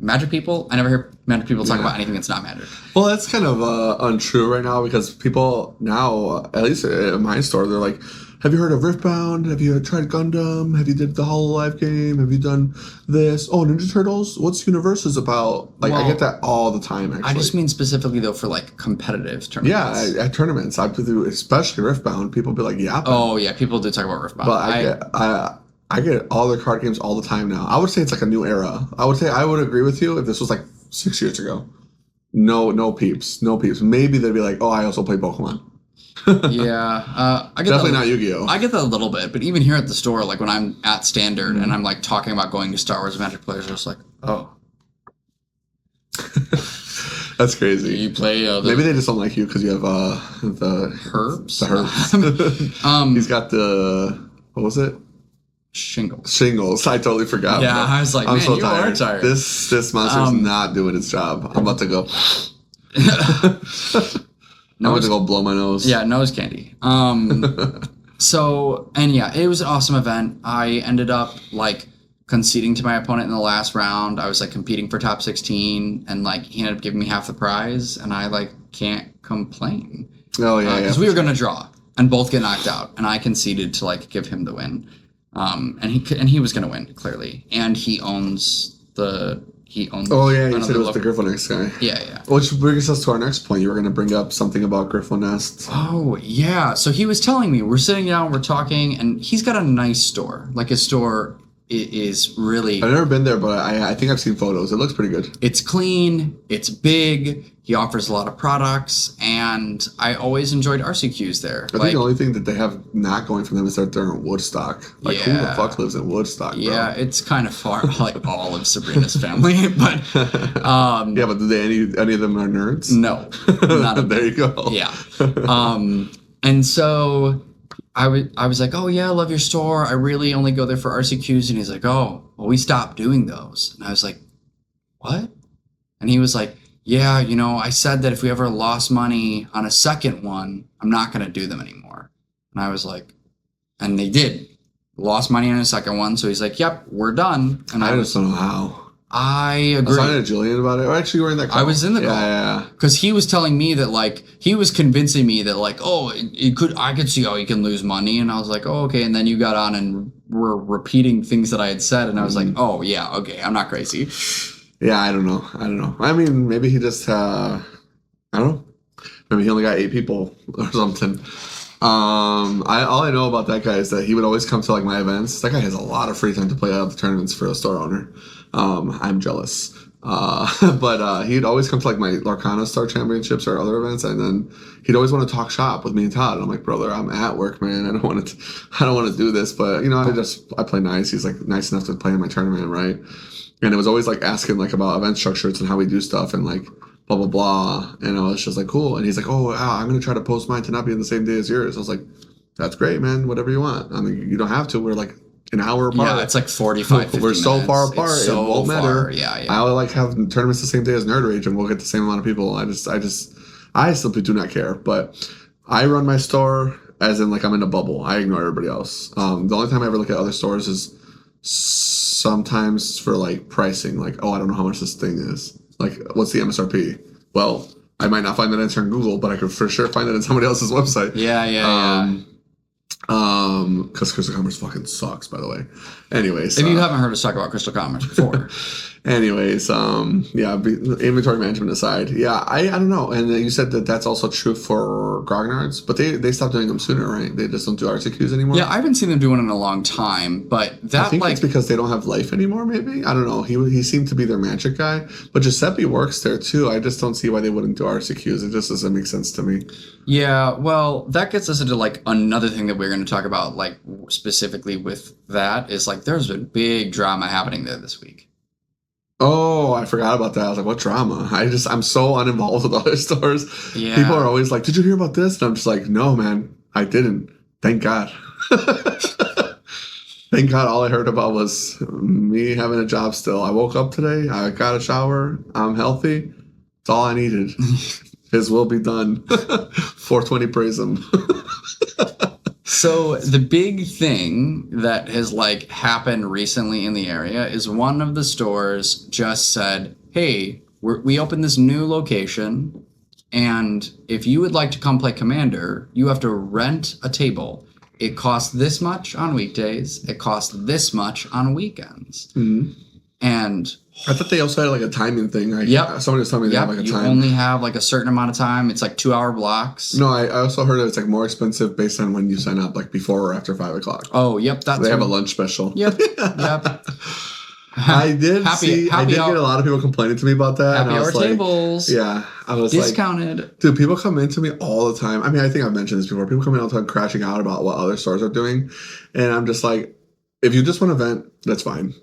Magic people. I never hear Magic people talk about anything that's not Magic. Well, that's kind of untrue right now because people now, at least in my store, they're like, "Have you heard of Riftbound? Have you tried Gundam? Have you did the HoloLive game? Have you done this? Oh, Ninja Turtles? What's Universes about?" I get that all the time. Actually, I just mean specifically though for competitive tournaments. Yeah, at tournaments, I do, especially Riftbound. People be like, "Yeah." Oh yeah, people do talk about Riftbound. But I get all the card games all the time now. I would say it's a new era. I would agree with you if this was 6 years ago. No peeps. Maybe they'd be like, "Oh, I also play Pokemon." Yeah, I get definitely not Yu-Gi-Oh. I get that a little bit, but even here at the store, when I'm at Standard and I'm talking about going to Star Wars, Magic players are just like, "Oh, That's crazy. You play maybe they just don't like you because you have the herbs. The herbs. He's got the what was it? Shingles. I totally forgot. Yeah, I was like, I'm so tired. This monster's not doing its job. I'm about to go. I'm about to go blow my nose. Yeah, nose candy. So, and yeah, it was an awesome event. I ended up like conceding to my opponent in the last round. I was like competing for top 16, and like he ended up giving me half the prize, and I like can't complain. Oh yeah, because we were gonna draw and both get knocked out, and I conceded to like give him the win. And he was gonna win clearly, and he owns. Oh yeah, you said it was the Griffin Nest guy. Yeah. Which brings us to our next point. You were going to bring up something about Griffin Nest. Oh yeah, so he was telling me, we're sitting down, we're talking, and he's got a nice store. Like his store is really. I've never been there, but I think I've seen photos. It looks pretty good. It's clean. It's big. He offers a lot of products, and I always enjoyed RCQs there. I think the only thing that they have not going for them is that they're in Woodstock. Like, who the fuck lives in Woodstock, bro? Yeah, it's kind of far, like all of Sabrina's family. But yeah, but do any of them are nerds? No, not a there you go. Yeah, and so I was like, oh yeah, I love your store. I really only go there for RCQs, and he's like, oh, well, we stopped doing those, and I was like, what? And he was like, yeah, you know, I said that if we ever lost money on a second one, I'm not going to do them anymore. And I was like, and they did. Lost money on a second one. So he's like, yep, we're done. And I just don't know how. I agree. I was talking to Jillian about it. Or actually, you were in that call. I was in the call. Yeah. Because he was telling me that, like, he was convincing me that, like, oh, I could see how he can lose money. And I was like, oh, okay. And then you got on and were repeating things that I had said. And I was like, oh, yeah, okay, I'm not crazy. Yeah, I don't know. I mean, maybe he just, I don't know. Maybe he only got 8 people or something. All I know about that guy is that he would always come to like my events. That guy has a lot of free time to play out the tournaments for a store owner. I'm jealous. But he'd always come to like my Larcana Star Championships or other events, and then he'd always want to talk shop with me and Todd. And I'm like, brother, I'm at work, man. I don't want to do this, but you know, I play nice. He's like nice enough to play in my tournament, right? And it was always like asking like about event structures and how we do stuff and like blah blah blah. And I was just like, cool. And he's like, oh, I'm gonna try to post mine to not be on the same day as yours. I was like, that's great, man. Whatever you want. I mean, you don't have to. We're like an hour apart. Yeah, it's like 45. 50 We're so minutes. far apart. It's so it won't matter. Yeah. I like have tournaments the same day as Nerd Rage, and we'll get the same amount of people. I simply do not care. But I run my store as in like I'm in a bubble. I ignore everybody else. The only time I ever look at other stores is sometimes for like pricing, like, oh, I don't know how much this thing is. Like, what's the MSRP? Well, I might not find that answer on Google, but I could for sure find it on somebody else's website. Yeah. Because Crystal Commerce fucking sucks, by the way. Anyways, if you haven't heard us talk about Crystal Commerce before. Anyways, inventory management aside, yeah, I don't know. And you said that that's also true for Grognards, but they stopped doing them sooner, right? They just don't do RCQs anymore. Yeah, I haven't seen them do one in a long time, but that I think it's because they don't have life anymore. Maybe, I don't know. He seemed to be their magic guy, but Giuseppe works there too. I just don't see why they wouldn't do RCQs. It just doesn't make sense to me. Yeah, well, that gets us into like another thing that we're going to talk about, like specifically with that is like there's a big drama happening there this week. Oh, I forgot about that. I was like, what drama? I'm so uninvolved with other stores. Yeah. People are always like, did you hear about this? And I'm just like, no, man, I didn't. Thank God. Thank God all I heard about was me having a job still. I woke up today. I got a shower. I'm healthy. It's all I needed. His will be done. 420 praise him. So the big thing that has like happened recently in the area is one of the stores just said, hey, we opened this new location, and if you would like to come play Commander, you have to rent a table. It costs this much on weekdays. It costs this much on weekends. Mm-hmm. And I thought they also had like a timing thing. Right? Yep. Somebody was telling me they have like a time. You only have like a certain amount of time. It's like 2-hour blocks. No, I also heard that it's like more expensive based on when you sign up, like before or after 5 o'clock. Oh, yep. They have a lunch special. Yep. Yep. I did get a lot of people complaining to me about that. Happy hour tables. Yeah. I was discounted. Like, dude, people come into me all the time. I mean, I think I've mentioned this before. People come in all the time crashing out about what other stores are doing. And I'm just like, if you just want to vent, that's fine.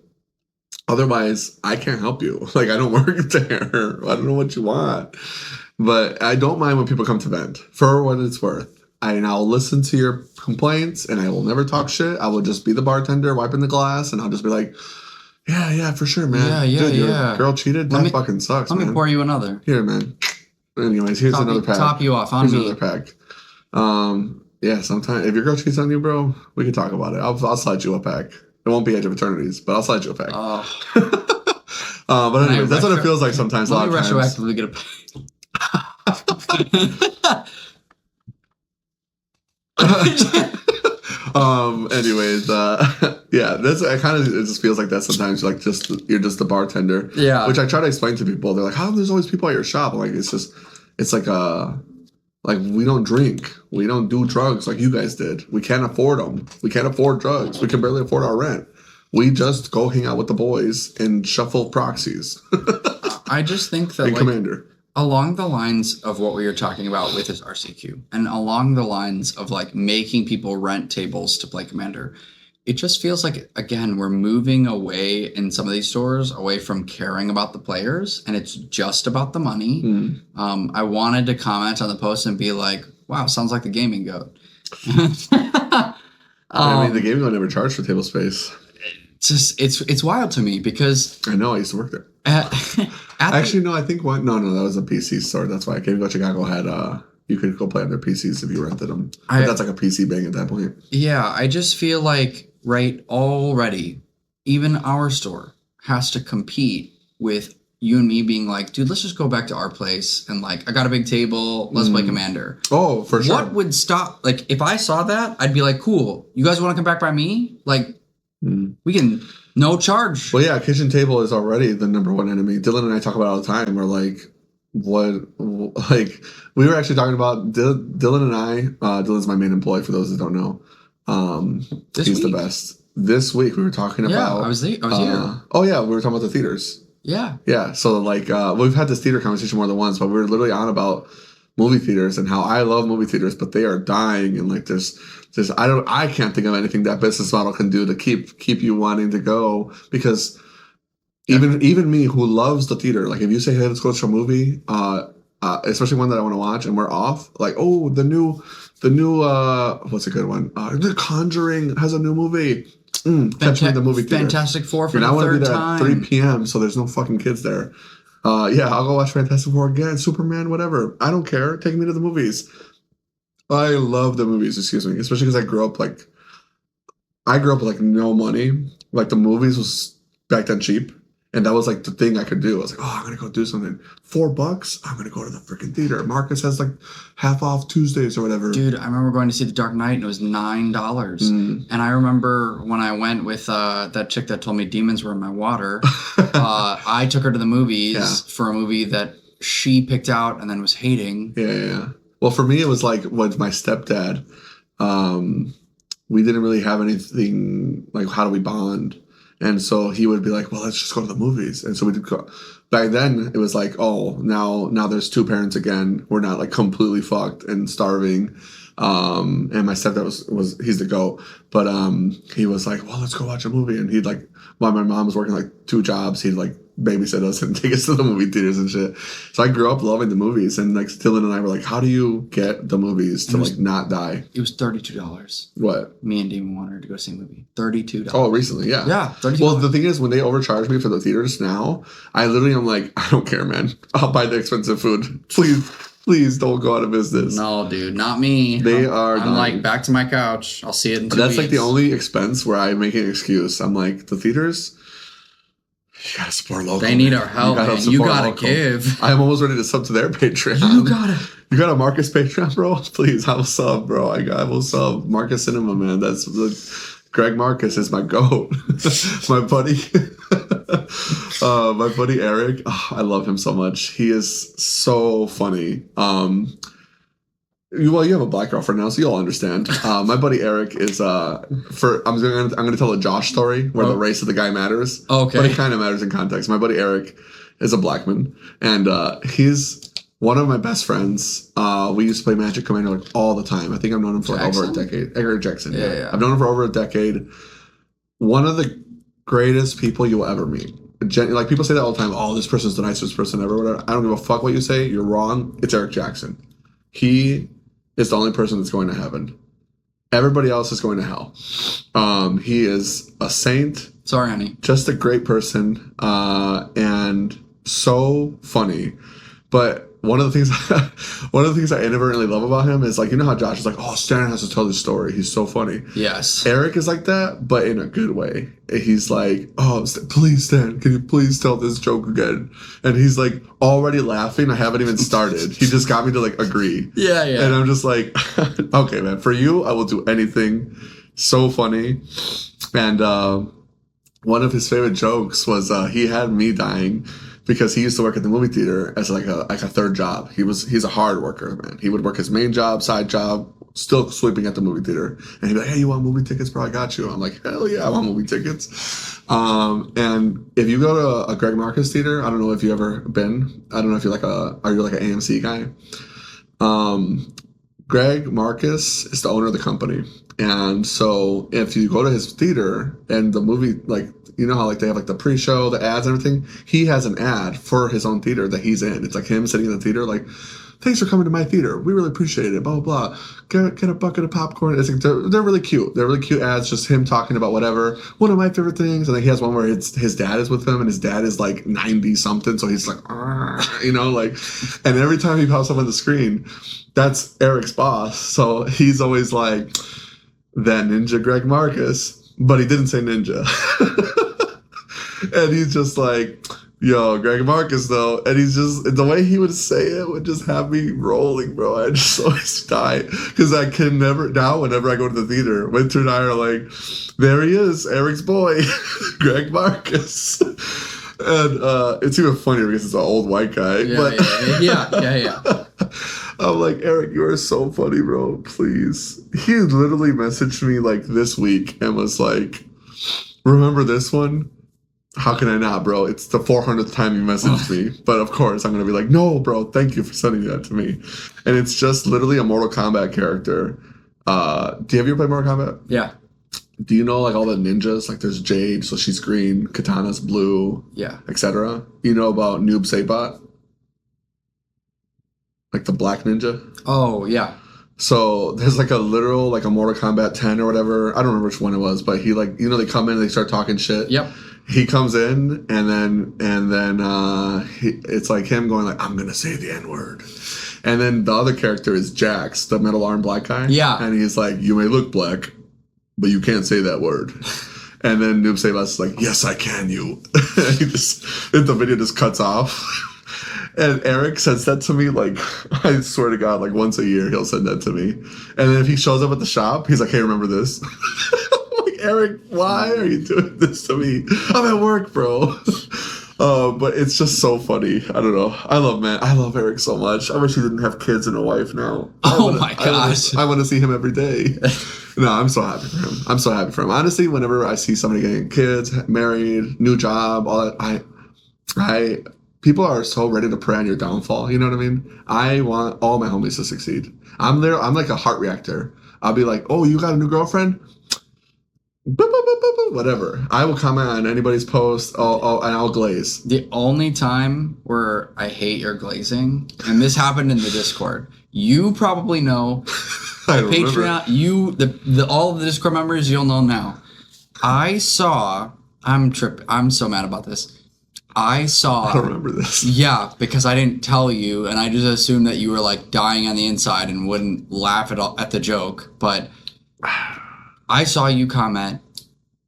Otherwise, I can't help you. Like, I don't work there. I don't know what you want. But I don't mind when people come to vent for what it's worth. I'll listen to your complaints, and I will never talk shit. I will just be the bartender wiping the glass, and I'll just be like, yeah, for sure, man. Yeah, Dude, your yeah. girl cheated? That fucking sucks, man. Let me pour you another. Here, man. Anyways, here's another pack. Top you off on here's me. Another pack. Yeah, sometimes if your girl cheats on you, bro, we can talk about it. I'll slide you a pack. It won't be Edge of Eternities, but I'll slide you a pack. But anyways, that's what it feels like sometimes. Let me retroactively get a pack. Anyways, yeah, that's it just feels like that sometimes. Like you're just the bartender. Yeah. Which I try to explain to people. They're like, how come there's always people at your shop? I'm like, it's like we don't drink. We don't do drugs like you guys did. We can't afford them. We can't afford drugs. We can barely afford our rent. We just go hang out with the boys and shuffle proxies. I just think that Commander. Along the lines of what we were talking about with this RCQ, and along the lines of like making people rent tables to play Commander, it just feels like, again, we're moving away in some of these stores away from caring about the players, and it's just about the money. I wanted to comment on the post and be like, wow, sounds like the gaming goat. I mean, the gaming goat never charged for table space. It's wild to me because I know I used to work there. Actually, no, I think that was a PC store. That's why Gaming Go Chicago had you could go play on their PCs if you rented them. But that's like a PC bang at that point. Yeah, I just feel like already, even our store has to compete with you and me being like, dude, let's just go back to our place and like, I got a big table, let's play Commander. Oh, for sure. What would stop? Like, if I saw that, I'd be like, cool. You guys want to come back by me? Like, we can. No charge. Well, yeah, kitchen table is already the number one enemy. Dylan and I talk about it all the time. We're like, we were actually talking about Dylan and I. Dylan's my main employee for those that don't know. He's the best. This week we were talking about. I was here. Oh yeah, we were talking about the theaters. Yeah. Yeah. So we've had this theater conversation more than once, but we were literally on about movie theaters and how I love movie theaters, but they are dying, and like there's I can't think of anything that business model can do to keep you wanting to go, because even me who loves the theater, like if you say, hey, let's go to a movie, especially one that I want to watch and we're off, like, oh, the new what's a good one? The Conjuring has a new movie. Catch me in the movie theater. Fantastic Four for the third time. At 3 p.m. so there's no fucking kids there. Yeah, I'll go watch Fantastic Four again, Superman, whatever. I don't care. Take me to the movies. I love the movies, especially because I grew up with like no money. Like the movies was back then cheap, and that was like the thing I could do. I was like, oh, I'm gonna go do something. $4, I'm gonna go to the freaking theater. Marcus has like half off Tuesdays or whatever. Dude, I remember going to see The Dark Knight and it was $9. And I remember when I went with that chick that told me demons were in my water. I took her to the movies for a movie that she picked out and then was hating. Yeah. Well, for me, it was like with my stepdad. We didn't really have anything like how do we bond, and so he would be like, "Well, let's just go to the movies." And so we did go. Back then, it was like, "Oh, now there's two parents again. We're not like completely fucked and starving." And my stepdad he's the GOAT, but he was like, "Well, let's go watch a movie." And he'd like, while my mom was working like 2 jobs, he'd like babysit us and take us to the movie theaters and shit. So I grew up loving the movies, and like Dylan and I were like, how do you get the movies to like not die? It was $32. What? Me and Damon wanted to go see a movie. $32. Oh, recently, yeah. Yeah, $32. Well, the thing is, when they overcharge me for the theaters now, I literally am like, I don't care, man. I'll buy the expensive food. Please don't go out of business. No, dude, not me. I'm like, back to my couch. I'll see it in 2 weeks. That's like the only expense where I make an excuse. I'm like, the theaters, you gotta support local. They need our help, man. You gotta give. I'm almost ready to sub to their Patreon. You got a Marcus Patreon, bro? Please, I will sub, bro. I will sub. Marcus Cinema, man. That's Greg Marcus is my GOAT. My buddy Eric. Oh, I love him so much. He is so funny. You have a black girlfriend now, so you'll understand. My buddy Eric is I'm gonna tell a Josh story where the race of the guy matters. Okay, but it kind of matters in context. My buddy Eric is a black man, and he's one of my best friends. We used to play Magic Commander like all the time. I think I've known him for over a decade. Eric Jackson. Yeah. I've known him for over a decade. One of the greatest people you'll ever meet. like people say that all the time. Oh, this person's the nicest person ever. Whatever. I don't give a fuck what you say. You're wrong. It's Eric Jackson. He is the only person that's going to heaven. Everybody else is going to hell. He is a saint. Sorry, honey. Just a great person, and so funny. But one of the things I inadvertently love about him is, like, you know how Josh is like, oh, Stan has to tell this story. He's so funny. Yes. Eric is like that, but in a good way. He's like, oh, please, Stan, can you please tell this joke again? And he's like already laughing. I haven't even started. He just got me to like agree. Yeah. And I'm just like, okay, man, for you, I will do anything. So funny. And one of his favorite jokes was he had me dying because he used to work at the movie theater as like a third job. He's a hard worker, man. He would work his main job, side job, still sweeping at the movie theater. And he'd be like, hey, you want movie tickets, bro? I got you. I'm like, hell yeah, I want movie tickets. And if you go to a Greg Marcus theater, I don't know if you've ever been. I don't know if you're are you like an AMC guy? Greg Marcus is the owner of the company. And so if you go to his theater and the movie, like, you know how like they have like the pre-show, the ads and everything? He has an ad for his own theater that he's in. It's like him sitting in the theater like, thanks for coming to my theater. We really appreciate it, blah, blah, blah. Get a bucket of popcorn. It's like, they're really cute. They're really cute ads, just him talking about whatever. One of my favorite things. And then he has one where his dad is with him and his dad is like 90-something. So he's like, you know, like, and every time he pops up on the screen, that's Eric's boss. So he's always like, that ninja Greg Marcus. But he didn't say ninja. And he's just like, yo, Greg Marcus, though. And he's just, the way he would say it would just have me rolling, bro. I just always die. Because I can never, now, whenever I go to the theater, Winter and I are like, there he is, Eric's boy, Greg Marcus. And it's even funnier because it's an old white guy. Yeah. I'm like, Eric, you are so funny, bro. Please. He literally messaged me like this week and was like, remember this one? How can I not, bro? It's the 400th time you messaged me. But of course, I'm going to be like, no, bro, thank you for sending that to me. And it's just literally a Mortal Kombat character. Do you ever play Mortal Kombat? Yeah. Do you know like all the ninjas? Like there's Jade, so she's green, Katana's blue, etc. You know about Noob Saibot? Like the black ninja? Oh, yeah. So there's like a literal, like a Mortal Kombat 10 or whatever. I don't remember which one it was, but he like, you know, they come in and they start talking shit. Yep. He comes in and then it's like him going like, I'm going to say the N-word. And then the other character is Jax, the metal arm black guy. Yeah. And he's like, you may look black, but you can't say that word. And then Noob Saibot's like, yes, I can, you. The video just cuts off. And Eric sends that to me, like, I swear to God, like once a year he'll send that to me. And then if he shows up at the shop, he's like, hey, remember this? Like, Eric, why are you doing this to me? I'm at work, bro. But it's just so funny. I don't know. I love Eric so much. I wish he didn't have kids and a wife now. My gosh. I want to see him every day. No, I'm so happy for him. Honestly, whenever I see somebody getting kids, married, new job, all that, people are so ready to prey on your downfall. You know what I mean? I want all my homies to succeed. I'm there. I'm like a heart reactor. I'll be like, oh, you got a new girlfriend? Boop, boop, boop, boop, boop, whatever. I will comment on anybody's post. And I'll glaze. The only time where I hate your glazing, and this happened in the Discord, you probably know. I don't Patreon, remember. All of the Discord members, you'll know now. I'm so mad about this. I don't remember this. Yeah, because I didn't tell you, and I just assumed that you were like dying on the inside and wouldn't laugh at the joke. But I saw you comment,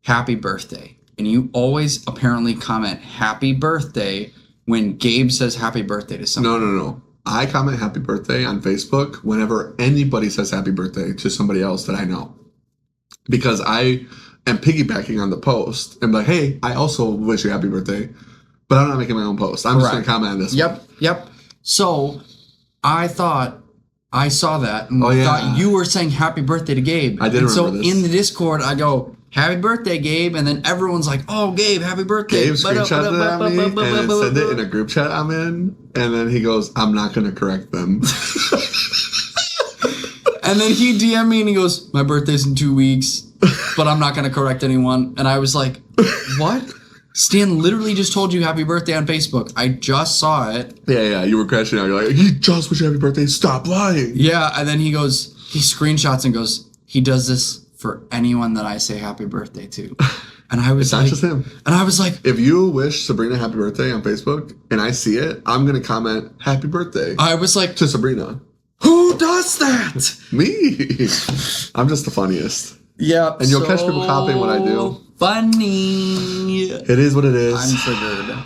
happy birthday. And you always apparently comment happy birthday when Gabe says happy birthday to someone. No. I comment happy birthday on Facebook whenever anybody says happy birthday to somebody else that I know. Because I am piggybacking on the post and like, hey, I also wish you happy birthday. But I'm not making my own post. I'm just going to comment on this one. Yep. So I thought I saw that and thought you were saying happy birthday to Gabe. I did remember this. So in the Discord, I go, happy birthday, Gabe. And then everyone's like, oh, Gabe, happy birthday. Gabe screenshotted it at me and sent it in a group chat I'm in. And then he goes, I'm not going to correct them. And then he DM'd me and he goes, my birthday's in 2 weeks, but I'm not going to correct anyone. And I was like, what? Stan literally just told you happy birthday on Facebook. I just saw it. Yeah, you were crashing out. You're like, he just wished you happy birthday. Stop lying. Yeah, and then he screenshots and goes, he does this for anyone that I say happy birthday to. And I was It's not just him. And I was like, if you wish Sabrina happy birthday on Facebook and I see it, I'm going to comment happy birthday I was like, to Sabrina. who does that? Me. I'm just the funniest. Yeah. And you'll catch people copying what I do. Funny. It is what it is. I'm triggered.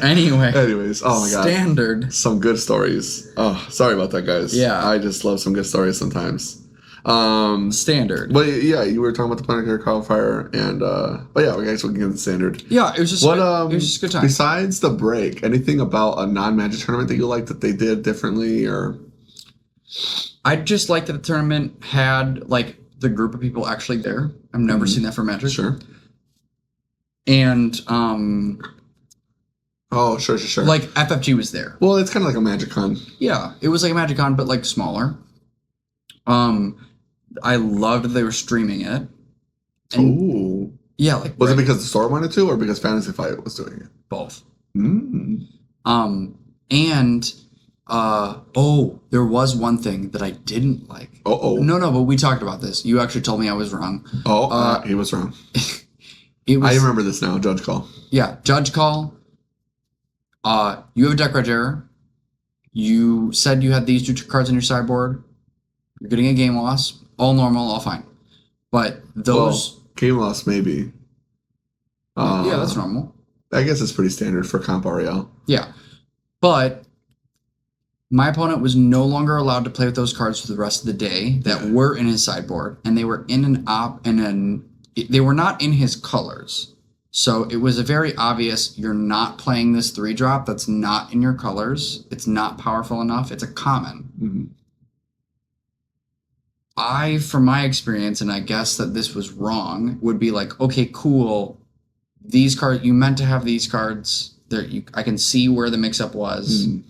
Anyway. Anyway. Anyways, oh my god. Standard. Some good stories. Oh, sorry about that, guys. Yeah. I just love some good stories sometimes. Standard. But yeah, you were talking about the Planetary Qualifier, and but yeah, I guess we can get the standard. Yeah, it was just it was just a good time. Besides the break, anything about a non-Magic tournament that you liked that they did differently, or? I just like that the tournament had like the group of people actually there. I've never seen that for Magic. Sure. And oh, sure. like FFG was there. Well, it's kind of like a Magic Con. Yeah, it was like a Magic Con, but like smaller. I loved that they were streaming it. Ooh. Yeah, like was it because the store wanted to, or because Fantasy Fight was doing it? both. Mm. And there was one thing that I didn't like. No, but we talked about this. You actually told me I was wrong. He was wrong. It was, I remember this now. Judge call. Yeah, judge call. You have a deck reg error. You said you had these 2 cards in your sideboard. You're getting a game loss. All normal, all fine. But those... Well, game loss, maybe. Yeah, that's normal. I guess it's pretty standard for Comp REL. Yeah. But my opponent was no longer allowed to play with those cards for the rest of the day that were in his sideboard. And they were they were not in his colors. So it was a very obvious, you're not playing this 3-drop that's not in your colors. It's not powerful enough. It's a common. Mm-hmm. From my experience, and I guess that this was wrong, would be like, okay, cool. These cards, you meant to have these cards. I can see where the mix-up was. Mm-hmm.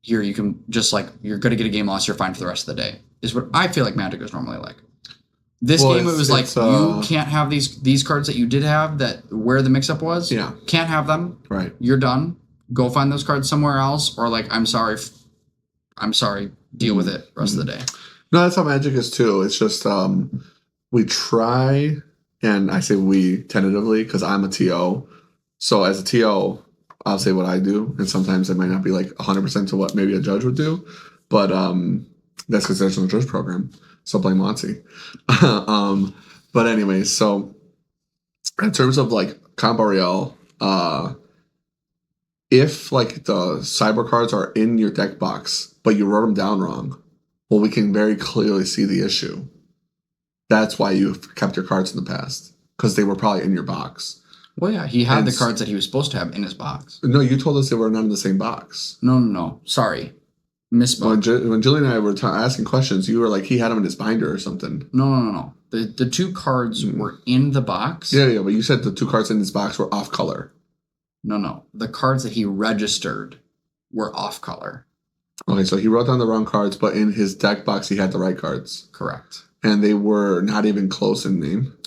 Here, you can just like, you're going to get a game loss, you're fine for the rest of the day. Is what I feel like Magic is normally like. This game, it was like, you can't have these cards that you did have that where the mix-up was. Yeah. Can't have them. Right. You're done. Go find those cards somewhere else. Or like, I'm sorry, deal with it rest of the day. No, that's how Magic is too. It's just we try, and I say we tentatively because I'm a TO. So as a TO, I'll say what I do, and sometimes it might not be like 100% to what maybe a judge would do, but that's because there's no judge program. So blame Monty. But anyway, so in terms of like Comp REL, if like the cyber cards are in your deck box, but you wrote them down wrong, well, we can very clearly see the issue. That's why you've kept your cards in the past, because they were probably in your box. Well, yeah, he had the cards that he was supposed to have in his box. No, you told us they were not in the same box. No. Sorry. Misspoke. When Julie and I were asking questions, you were like, he had them in his binder or something. No. The 2 cards were in the box. Yeah, but you said the 2 cards in his box were off color. No. The cards that he registered were off color. Okay, so he wrote down the wrong cards, but in his deck box, he had the right cards. Correct. And they were not even close in name.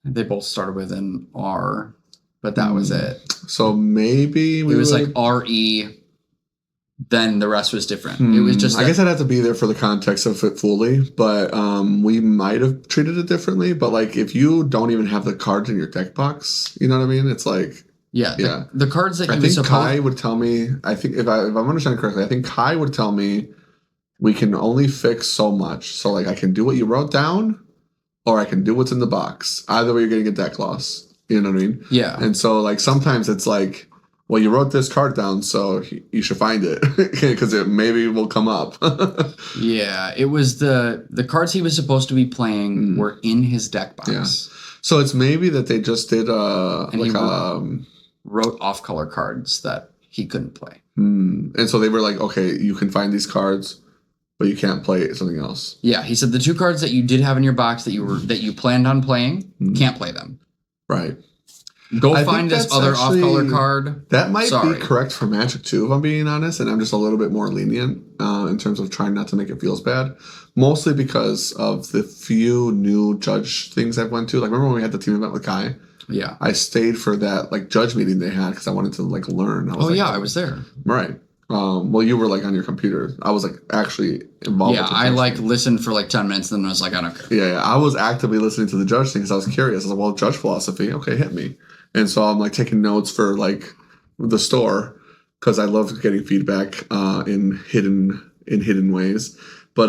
They both started with an R, but that was it. So maybe it was like RE, then the rest was different. It was just I guess I'd have to be there for the context of it fully, but we might have treated it differently. But like if you don't even have the cards in your deck box, you know what I mean? It's like... Yeah. The cards that I think Kai would tell me, I think if I'm understanding correctly, I think Kai would tell me we can only fix so much. So like I can do what you wrote down or I can do what's in the box. Either way, you're going to get deck loss. You know what I mean? Yeah. And so like sometimes it's like, well, you wrote this card down, so you should find it because it maybe will come up. Yeah. It was the cards he was supposed to be playing were in his deck box. Yeah. So it's maybe that they just did wrote off-color cards that he couldn't play. And so they were like, okay, you can find these cards, but you can't play something else. Yeah, he said the 2 cards that you did have in your box that you planned on playing, can't play them. Right. Go I find think this that's other actually- off-color card. That might Sorry. be correct for Magic too, if I'm being honest, and I'm just a little bit more lenient in terms of trying not to make it feel as bad. Mostly because of the few new judge things I've went to. Like remember when we had the team event with Kai? Yeah. I stayed for that like judge meeting they had because I wanted to like learn. I was Oh like, yeah, I was there. Right. Well, you were like on your computer. I was like actually involved. Yeah, with the I judge like thing. listened for like 10 minutes, and then I was like, I don't care. Yeah, I was actively listening to the judge thing because I was curious. I was like, well, judge philosophy, okay, hit me. And so I'm like taking notes for like the store because I love getting feedback in hidden ways. But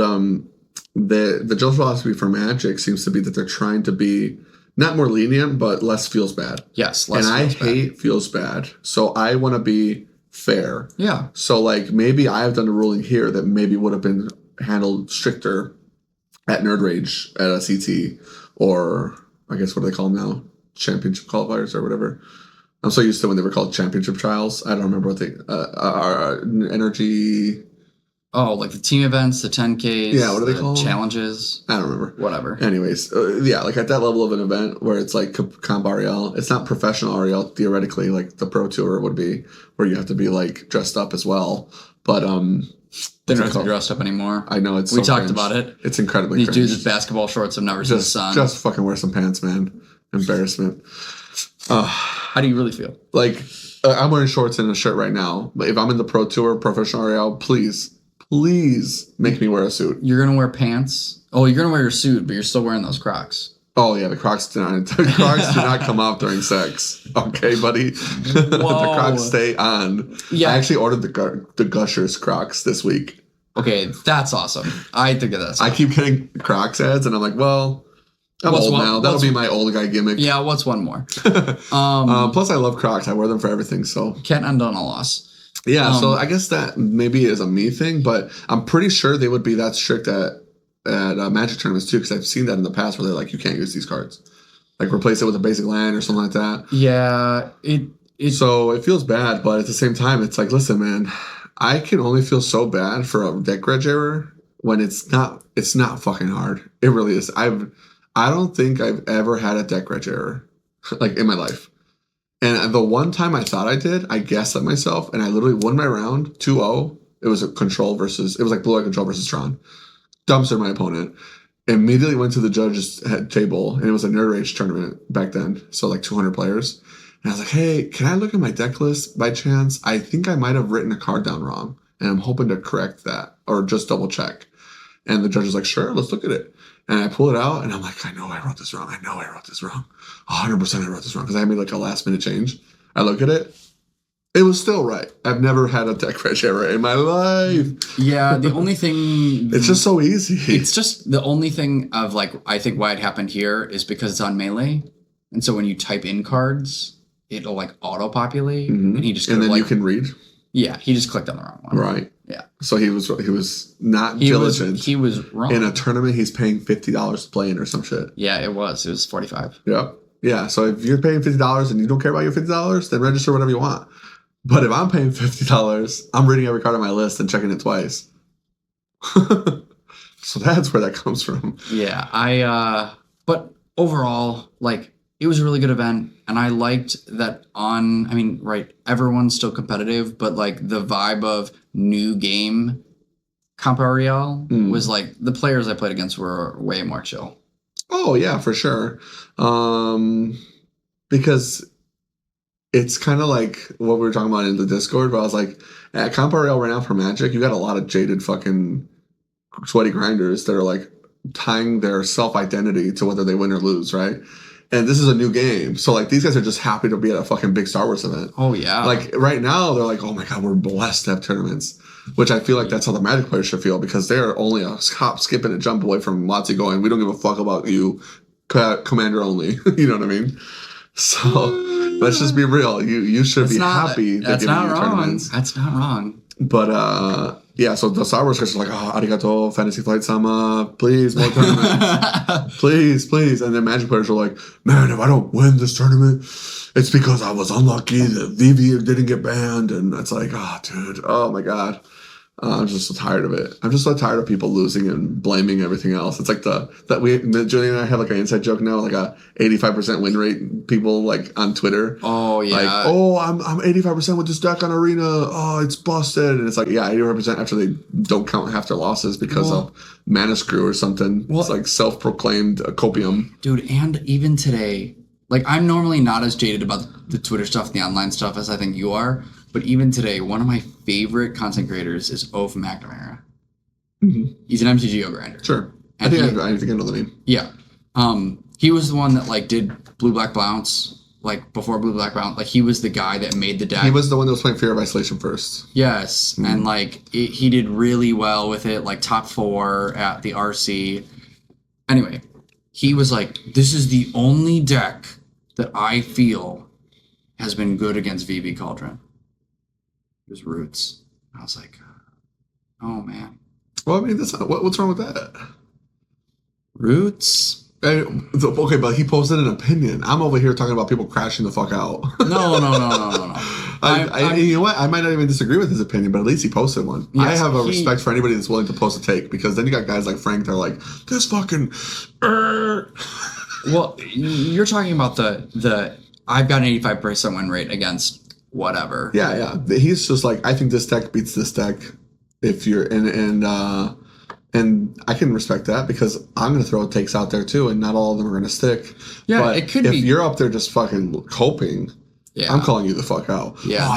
the judge philosophy for Magic seems to be that they're trying to be not more lenient, but less feels bad. Yes, And I hate feels bad. So I want to be fair. Yeah. So like maybe I have done a ruling here that maybe would have been handled stricter at Nerd Rage at a CT or I guess what do they call them now? Championship qualifiers or whatever. I'm so used to when they were called championship trials. I don't remember what they energy. Oh, like the team events, the 10Ks. Yeah, what do they call them? Challenges. I don't remember. Whatever. Anyways, yeah, like at that level of an event where it's like comp REL, it's not professional REL theoretically, like the Pro Tour would be, where you have to be like dressed up as well. But They don't have to be dressed up anymore. I know it's. We so talked cringe. about it. It's incredibly. These cringe. dudes with basketball shorts have never seen the sun. Just fucking wear some pants, man. Embarrassment. How do you really feel? Like I'm wearing shorts and a shirt right now. But if I'm in the Pro Tour, professional REL, please make me wear a suit. You're gonna wear pants. Oh, you're gonna wear your suit, but you're still wearing those Crocs. Oh yeah, the Crocs do not come off during sex. Okay, buddy. The Crocs stay on. Yeah. I actually ordered the Gushers Crocs this week. Okay, that's awesome. I think that's awesome. I keep getting Crocs ads, and I'm like, well, I'm old now. That'll be my old guy gimmick. Yeah, what's one more? Plus, I love Crocs. I wear them for everything. So Can't end on a loss. yeah. So I guess that maybe is a me thing, but I'm pretty sure they would be that strict at Magic tournaments too, because I've seen that in the past where they're like, you can't use these cards, like replace it with a basic land or something like that. Yeah, So it feels bad, but at the same time, it's like, listen, man, I can only feel so bad for a deck reg error when it's not fucking hard. It really is. I don't think I've ever had a deck reg error like in my life. And the one time I thought I did, I guessed at myself, and I literally won my round 2-0. It was it was like blue eye control versus Tron. Dumpstered my opponent. Immediately went to the judge's table, and it was a Nerd Rage tournament back then, so like 200 players. And I was like, hey, can I look at my deck list by chance? I think I might have written a card down wrong, and I'm hoping to correct that or just double check. And the judge was like, sure, let's look at it. And I pull it out, and I'm like, I know I wrote this wrong. 100% I wrote this wrong because I made like a last minute change. I look at it. It was still right. I've never had a deck reg error in my life. Yeah, the only thing... It's just so easy. It's just the only thing of like, I think why it happened here is because it's on Melee. And so when you type in cards, it'll like auto-populate. Mm-hmm. And he just... And then like, you can read. Yeah, he just clicked on the wrong one. Right. Yeah. So he was not diligent. He was wrong. In a tournament, he's paying $50 to play in or some shit. Yeah, it was. It was 45. Yep. Yeah. So if you're paying $50 and you don't care about your $50, then register whatever you want. But if I'm paying $50, I'm reading every card on my list and checking it twice. So that's where that comes from. Yeah, but overall, like, it was a really good event, and I liked that everyone's still competitive, but like the vibe of new game Comp REL was like, the players I played against were way more chill. Oh yeah, for sure. Because it's kind of like what we were talking about in the Discord, but I was like, at Comp REL right now for Magic, you got a lot of jaded fucking sweaty grinders that are like tying their self-identity to whether they win or lose, right? And this is a new game. So like these guys are just happy to be at a fucking big Star Wars event. Oh yeah. Like right now they're like, oh my God, we're blessed to have tournaments. Which I feel like that's how the Magic players should feel, because they're only a hop, skip, and a jump away from WotC going, we don't give a fuck about you, Commander only. You know what I mean? So let's just be real. You should be happy that that's giving not you wrong. tournaments. That's not wrong. But yeah, so the Star Wars guys are like, oh, arigato, Fantasy Flight Sama, please, more tournaments. please. And then Magic players are like, man, if I don't win this tournament, it's because I was unlucky that Vivi didn't get banned. And it's like, oh, dude, oh my God. I'm just so tired of it. I'm just so tired of people losing and blaming everything else. It's like Julian and I have like an inside joke now, like a 85% win rate. People like on Twitter. Oh yeah. Like, oh, I'm 85% with this deck on Arena. Oh, it's busted. And it's like, yeah, 85% after they don't count half their losses because of mana screw or something. It's like self-proclaimed copium. Dude, and even today, like I'm normally not as jaded about the Twitter stuff, the online stuff as I think you are. But even today, one of my favorite content creators is Ove McNamara. Mm-hmm. He's an MTGO grinder. Sure. And I think I know the name. Yeah. He was the one that like did Blue Black Bounce, like before Blue Black Bounce. Like he was the guy that made the deck. He was the one that was playing Fear of Isolation first. Yes. Mm-hmm. And like he did really well with it, like top 4 at the RC. Anyway, he was like, this is the only deck that I feel has been good against Vivi Cauldron. It was Roots. I was like, oh man. Well, I mean, that's not, what's wrong with that? Roots? Okay, but he posted an opinion. I'm over here talking about people crashing the fuck out. No. You know what? I might not even disagree with his opinion, but at least he posted one. Yes, I have a respect for anybody that's willing to post a take, because then you got guys like Frank that are like, this fucking... Well, you're talking about the I've got an 85% win rate against whatever. Yeah. He's just like, I think this deck beats this deck. If you're and I can respect that, because I'm going to throw takes out there too, and not all of them are going to stick. Yeah, but it could be. If you're up there just fucking coping, I'm calling you the fuck out. Yeah,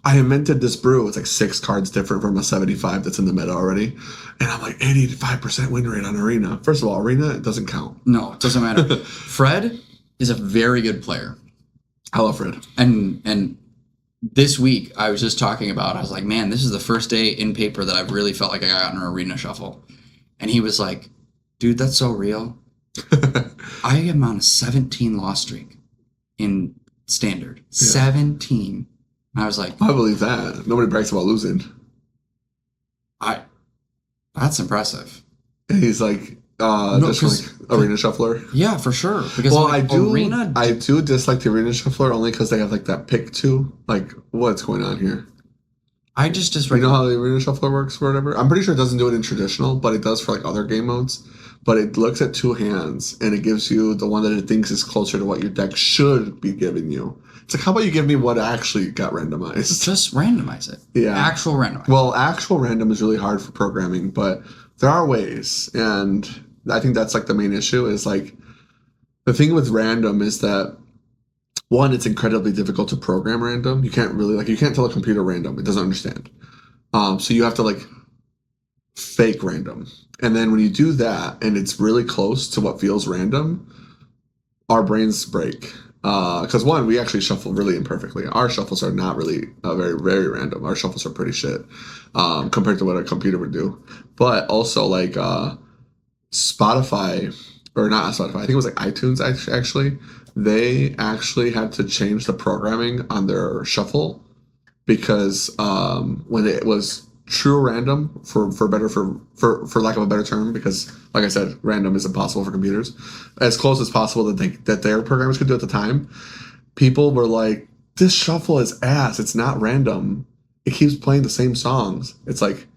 I invented this brew. It's like 6 cards different from a 75 that's in the meta already, and I'm like 85% win rate on Arena. First of all, Arena, it doesn't count. No, it doesn't matter. Fred is a very good player. I love Fred. And this week, I was just talking about, I was like, man, this is the first day in paper that I've really felt like I got an Arena shuffle. And he was like, dude, that's so real. I am on a 17 loss streak in Standard. Yeah. 17. And I was like, I believe that. Nobody brags about losing. That's impressive. And he's like, just like Arena Shuffler. Yeah, for sure. Because I do dislike the Arena Shuffler only because they have like that pick too. Like, what's going on here? I just you know how the Arena Shuffler works or whatever? I'm pretty sure it doesn't do it in traditional, but it does for like other game modes. But it looks at 2 hands and it gives you the one that it thinks is closer to what your deck should be giving you. It's like, how about you give me what actually got randomized? Just randomize it. Yeah. Actual randomize. Well, actual random is really hard for programming, but there are ways. And I think that's like the main issue is like, the thing with random is that, one, it's incredibly difficult to program random. You can't really, you can't tell a computer random. It doesn't understand. So you have to fake random. And then when you do that and it's really close to what feels random, our brains break. Because one, we actually shuffle really imperfectly. Our shuffles are not really very, very random. Our shuffles are pretty shit compared to what a computer would do. But also Spotify, or not Spotify, I think it was iTunes actually. They actually had to change the programming on their shuffle because when it was true random, for lack of a better term, because like I said, random is impossible for computers, as close as possible that their programmers could do at the time, people were like, this shuffle is ass, it's not random, it keeps playing the same songs. It's like,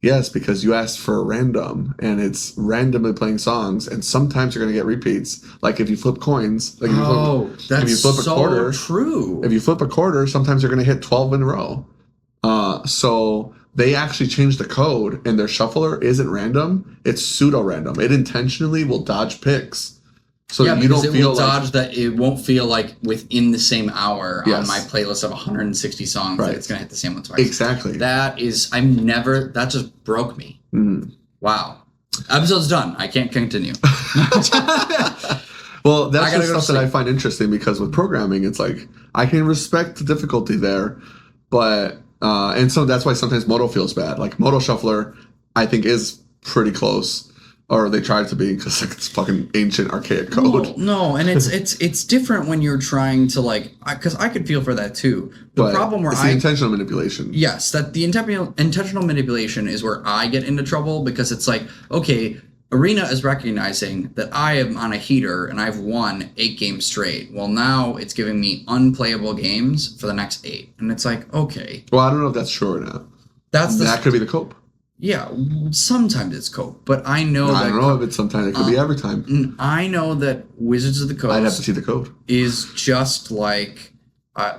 yes, because you asked for random and it's randomly playing songs, and sometimes you're going to get repeats. Like if you flip coins, that's so true. If you flip a quarter, sometimes you're going to hit 12 in a row. So they actually changed the code, and their shuffler isn't random, it's pseudo-random. It intentionally will dodge picks. So yeah, you don't it feel will dodge that. It won't feel like within the same hour yes. on my playlist of 160 songs right. that it's going to hit the same one twice. Exactly. That just broke me. Mm. Wow. Episode's done. I can't continue. Well, that's the stuff that I find interesting, because with programming, it's like, I can respect the difficulty there, but, and so that's why sometimes Moto feels bad. Like Moto Shuffler, I think is pretty close. Or they try to be, because it's fucking ancient, archaic code. No, and it's different when you're trying to because I could feel for that too. The problem where it's the intentional manipulation. Yes, that the intentional manipulation is where I get into trouble, because it's like, okay, Arena is recognizing that I am on a heater and I've won 8 games straight. Well, now it's giving me unplayable games for the next 8, and it's like, okay. Well, I don't know if that's true or not. that could be the cope. Yeah, sometimes it's cope, but I know I don't know if it's sometimes. It could be every time. I know that Wizards of the Coast I'd have to see the code. Is just like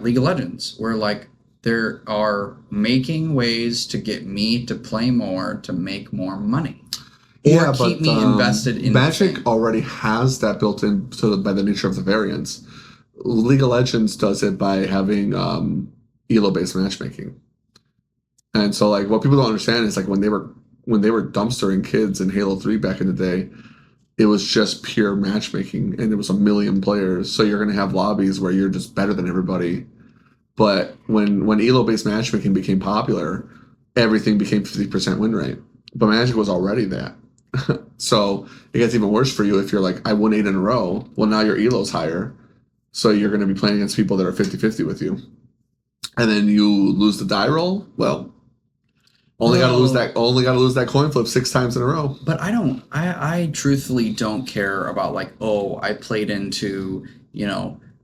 League of Legends, where like there are making ways to get me to play more to make more money. Or keep me invested in Magic already has that built in by the nature of the variants. League of Legends does it by having elo-based matchmaking. And so, like, what people don't understand is, like, when they were dumpstering kids in Halo 3 back in the day, it was just pure matchmaking, and there was a million players. So you're going to have lobbies where you're just better than everybody. But when elo-based matchmaking became popular, everything became 50% win rate. But Magic was already that. So it gets even worse for you if you're like, I won 8 in a row. Well, now your elo's higher. So you're going to be playing against people that are 50-50 with you. And then you lose the die roll. Well, only got to lose that coin flip 6 times in a row. But I truthfully don't care about like, oh, I played into,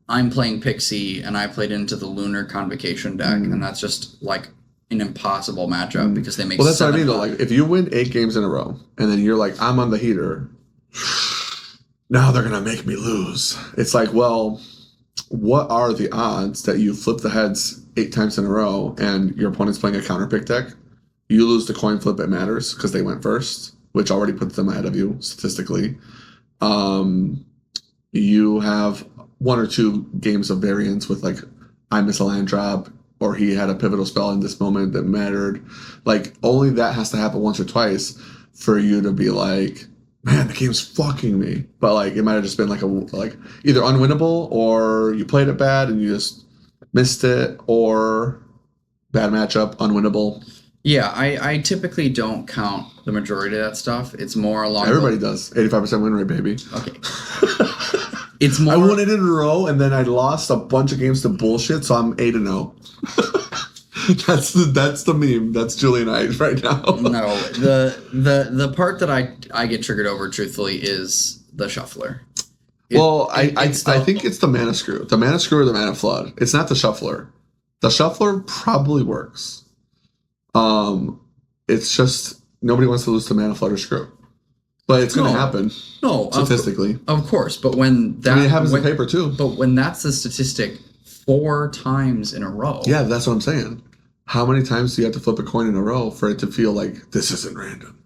I'm playing Pixie and I played into the Lunar Convocation deck, and that's just like an impossible matchup because they make. Well, that's what I mean though. Like, if you win 8 games in a row and then you're like, I'm on the heater, now they're gonna make me lose. It's like, well, what are the odds that you flip the heads 8 times in a row and your opponent's playing a counter pick deck? You lose the coin flip, it matters because they went first, which already puts them ahead of you statistically. You have 1 or 2 games of variance with like, I miss a land drop, or he had a pivotal spell in this moment that mattered. Like, only that has to happen once or twice for you to be like, man, the game's fucking me. But like, it might have just been like either unwinnable, or you played it bad and you just missed it, or bad matchup, unwinnable. Yeah, I typically don't count the majority of that stuff. It's more along. Everybody does 85% win rate, baby. Okay. It's more. I won it in a row, and then I lost a bunch of games to bullshit, so I'm 8-0. That's the meme. That's Julian I right now. No, the part that I get triggered over, truthfully, is the shuffler. I think it's the mana screw. The mana screw or the mana flood. It's not the shuffler. The shuffler probably works. It's just nobody wants to lose to mana flood or screw. But it's going to happen. No, statistically, of course. But when that, it happens in paper too. But when that's the statistic 4 times in a row. Yeah, that's what I'm saying. How many times do you have to flip a coin in a row for it to feel like this isn't random?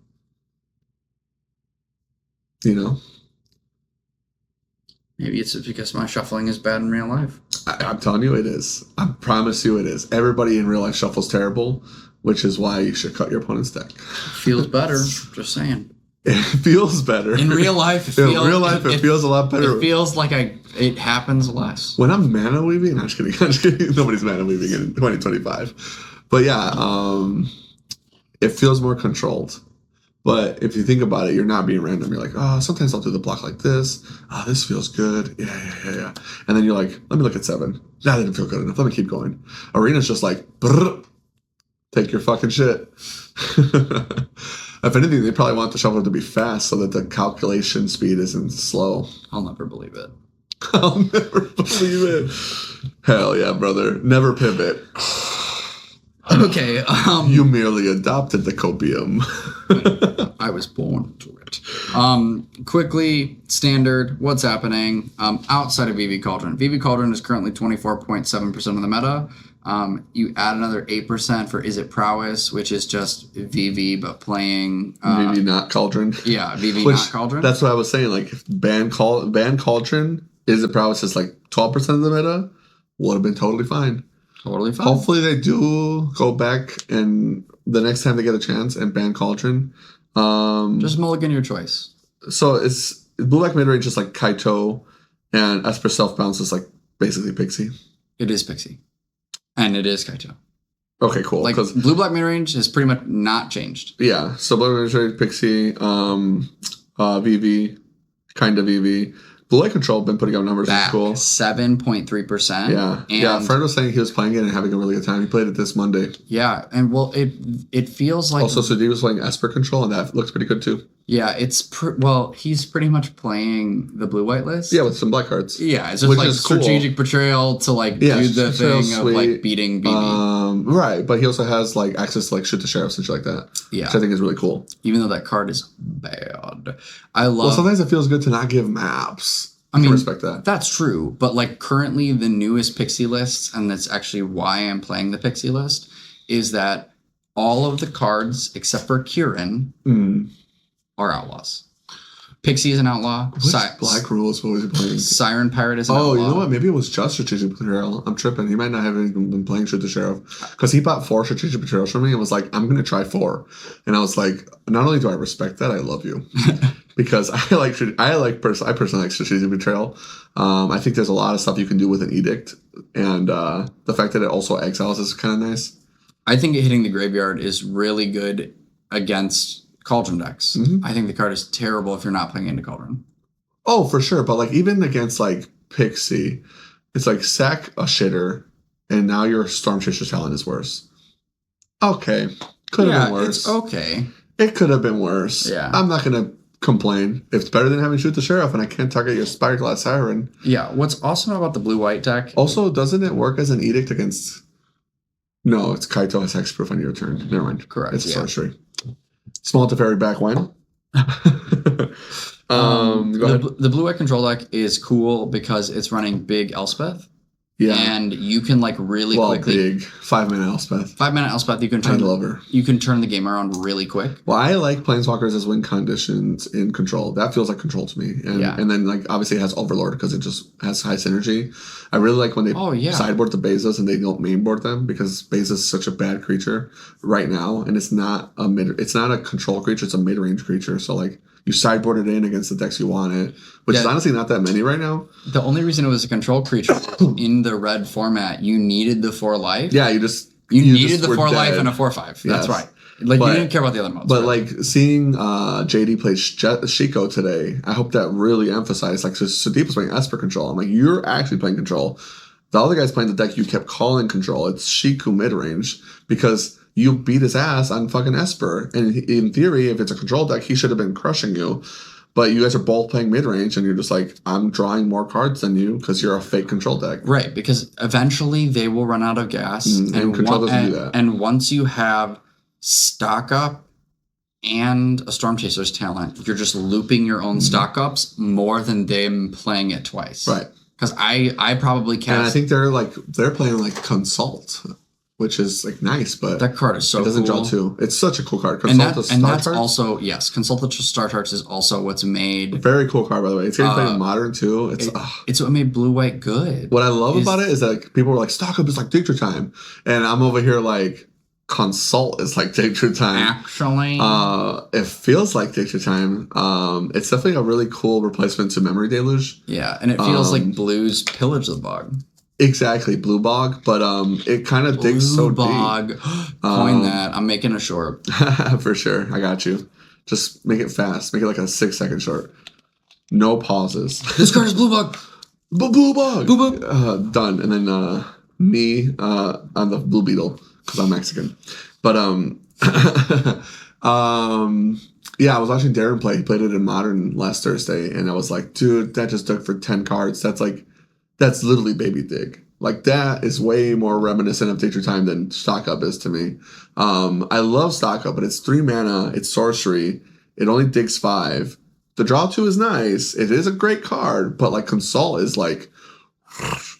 Maybe it's because my shuffling is bad in real life. I'm telling you, it is. I promise you, it is. Everybody in real life shuffles terrible, which is why you should cut your opponent's deck. Feels better. Just saying. It feels better. In real life, it feels a lot better. It feels like it happens less. When I'm mana weaving, I'm just kidding. Nobody's mana weaving in 2025. But yeah, it feels more controlled. But if you think about it, you're not being random. You're like, oh, sometimes I'll do the block like this. Oh, this feels good. Yeah. And then you're like, let me look at 7. That didn't feel good enough. Let me keep going. Arena's just like, brrr, take your fucking shit. If anything, they probably want the shuffler to be fast so that the calculation speed isn't slow. I'll never believe it. I'll never believe it. Hell yeah, brother. Never pivot. Okay. You merely adopted the copium. I was born to it. Quickly, standard, what's happening outside of Vivi Cauldron. Vivi Cauldron is currently 24.7% of the meta. You add another 8% for Izzet Prowess, which is just Vivi, but playing... Vivi not Cauldron. Yeah, Vivi not Cauldron. That's what I was saying. Like, if ban Cauldron, Izzet Prowess is like 12% of the meta, would have been totally fine. Totally fine. Hopefully they do go back and the next time they get a chance and ban Cauldron. Just mulligan your choice. So it's blue-black midrange is like Kaito, and Esper Self-Bounce is like basically Pixie. It is Pixie. And it is Kaito. Okay, cool. Like, blue-black midrange has pretty much not changed. Yeah, so blue-black midrange, Pixie, Vivi, kind of Vivi. Blue-Light Control been putting up numbers. Back, cool. 7.3%. Yeah. Yeah, Fred was saying he was playing it and having a really good time. He played it this Monday. Yeah, and well, it feels like... Also, Sudhi was playing Esper Control, and that looks pretty good too. Yeah, well, he's pretty much playing the blue-white list. Yeah, with some black cards. Yeah, it's just Which like is cool. strategic betrayal to like do the thing of like beating BB. Right, but he also has like access to like shoot the sheriff, and shit like that. Yeah. Which I think is really cool. Even though that card is bad. Well, sometimes it feels good to not give maps. I mean, respect that. That's true, but like currently the newest Pixie lists, and that's actually why I'm playing the Pixie list, is that all of the cards except for Kieran are outlaws. Pixie is an outlaw. Which black rules? What was he playing? Siren Pirate is an outlaw. Oh, you know what? Maybe it was just Strategic Betrayal. I'm tripping. He might not have even been playing Shoot the Sheriff. Because he bought 4 Strategic Betrayals from me and was like, I'm going to try 4. And I was like, not only do I respect that, I love you. Because I personally like Strategic Betrayal. I think there's a lot of stuff you can do with an Edict. And the fact that it also exiles is kind of nice. I think hitting the graveyard is really good against Cauldron decks. I think the card is terrible if you're not playing into Cauldron. Oh, for sure. But like even against like Pixie, it's like sack a shitter, and now your Storm Chaser's Talent is worse. Okay. Could have been worse. It's okay. It could have been worse. Yeah. I'm not going to complain. It's better than having Shoot the Sheriff, and I can't target your Spyglass Siren. Yeah. What's awesome about the blue-white deck... Also, doesn't it work as an Edict against... No, it's Kaito has hexproof on your turn. Never mind. Correct. It's a sorcery. Small Teferi back when? The blue-white control deck is cool because it's running big Elspeth. Yeah. And you can like really quickly... big. 5-mana Elspeth. 5-mana Elspeth, you can turn the game around really quick. Well, I like Planeswalkers as win conditions in control. That feels like control to me. And then like obviously it has Overlord because it just has high synergy. I really like when they sideboard the Bezos and they don't mainboard them because Bezos is such a bad creature right now, and it's not a control creature, it's a mid-range creature. So like you sideboard it in against the decks you want it, which is honestly not that many right now. The only reason it was a control creature in the red format, you needed the 4 life. Yeah, you needed the 4 life and a 4/5. That's right. Like you didn't care about the other modes. But like seeing JD play Shiko today, I hope that really emphasized like so Sudeep was playing Esper control. I'm like, you're actually playing control. The other guy's playing the deck you kept calling control. It's Shiku mid-range because you beat his ass on fucking Esper. And in theory, if it's a control deck, he should have been crushing you. But you guys are both playing mid-range, and you're just like, I'm drawing more cards than you because you're a fake control deck. Right, because eventually they will run out of gas. And control doesn't do that. And once you have stock up and a Storm Chaser's Talent, you're just looping your own stock ups more than them playing it twice. Right. Because I probably cast... And I think they're playing like Consult, which is like nice, but that card is so cool. It doesn't draw 2. It's such a cool card. Consult also Consult the Star Tarts is also what's made. Very cool card, by the way. It's getting played in Modern too. It's what made blue-white good. What I love about it is that like, people were like, stock up is like Dig Through Time, and I'm over here like, Consult is like Dig Through Time. Actually, it feels like Dig Through Time. It's definitely a really cool replacement to Memory Deluge. Yeah, and it feels like Blue's Pillage the Bog. Exactly, Blue Bog, but it kind of digs so Bog. deep. Coin that. I'm making a short. For sure, I got you. Just make it fast. Make it like a 6-second short. No pauses. This card is Blue Bog. Blue Bog. Blue Bog. Done. And then me on the Blue Beetle because I'm Mexican. But yeah, I was watching Darren play. He played it in Modern last Thursday, and I was like, dude, that just took for 10 cards. That's literally Baby Dig. Like, that is way more reminiscent of Dig Through Time than Stock Up is to me. I love Stock Up, but it's 3 mana, it's sorcery, it only digs 5. The draw 2 is nice. It is a great card, but like Consult is like...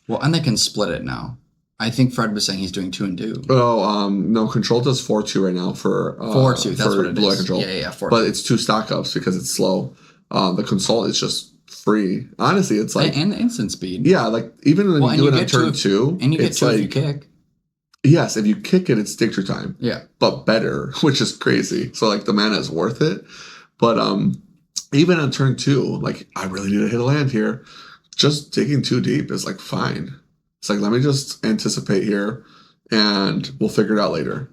Well, and they can split it now. I think Fred was saying he's doing 2 and 2. Oh, no, Control does 4-2 right now for 4-2, that's what it Blue is. Control. Yeah, 4-2. But it's 2 Stock Ups because it's slow. The Consult is just free. Honestly, it's like... And instant speed. Yeah, like, even when you do it on turn 2... And you get it's 2 like, if you kick. Yes, if you kick it, it's Dig Through Time. Yeah. But better, which is crazy. So, like, the mana is worth it. But even on turn 2, like, I really need to hit a land here. Just digging 2 deep is, like, fine. It's like, let me just anticipate here, and we'll figure it out later.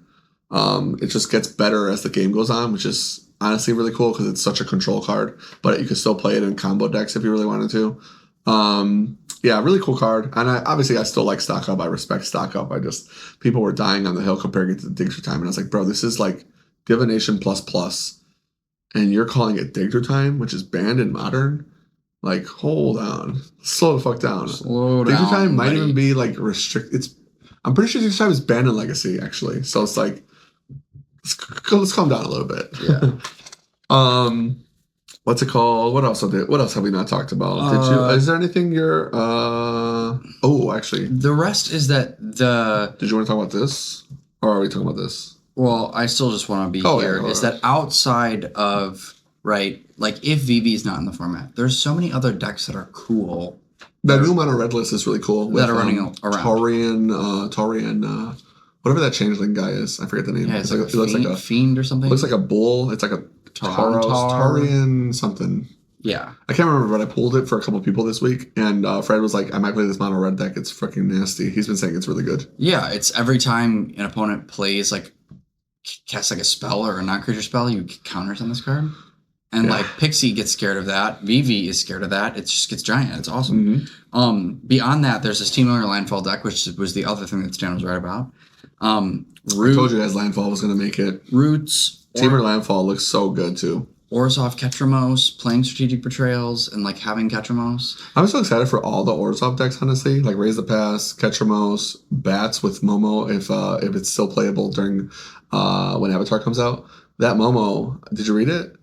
It just gets better as the game goes on, which is honestly really cool because it's such a control card, but you can still play it in combo decks if you really wanted to. Yeah, really cool card. And I still like Stock Up. I respect Stock Up. People were dying on the hill comparing it to Dig Through Time. And I was like, bro, this is like Divination ++. and you're calling it Digger Time, which is banned in Modern. Like, hold on, slow the fuck down. Slow Digger down, Time might buddy. even be like restricted. I'm pretty sure Digger Time is banned in Legacy actually. So it's like, let's calm down a little bit. Yeah. What's it called? What else have we not talked about? Did you? Is there anything you're? Oh, actually, The rest is that did you want to talk about this, or are we talking about this? Well, I still just want to be here. Is that outside of right? Like if VV is not in the format, there's so many other decks that are cool. That new mono red list is really cool. That are running around. Taurian, whatever that changeling guy is. I forget the name. Yeah, it looks like a fiend or something. Looks like a bull. It's like a Taurian something. Yeah. I can't remember, but I pulled it for a couple of people this week, and Fred was like, I might play this mono red deck. It's freaking nasty. He's been saying it's really good. Yeah, it's every time an opponent plays, like, casts like a spell or a non-creature spell, you get counters on this card. And, like, Pixie gets scared of that. Vivi is scared of that. It just gets giant. It's awesome. Mm-hmm. Beyond that, there's this Temur Landfall deck, which was the other thing that Stan was right about. I told you guys Landfall was going to make it. Roots. Temur Landfall looks so good, too. Orzhov Ketramos, playing Strategic Betrayals, and like having Ketramos. I'm so excited for all the Orzhov decks, honestly. Like Raise the Pass, Ketramos, Bats with Momo if it's still playable during when Avatar comes out. That Momo, did you read it?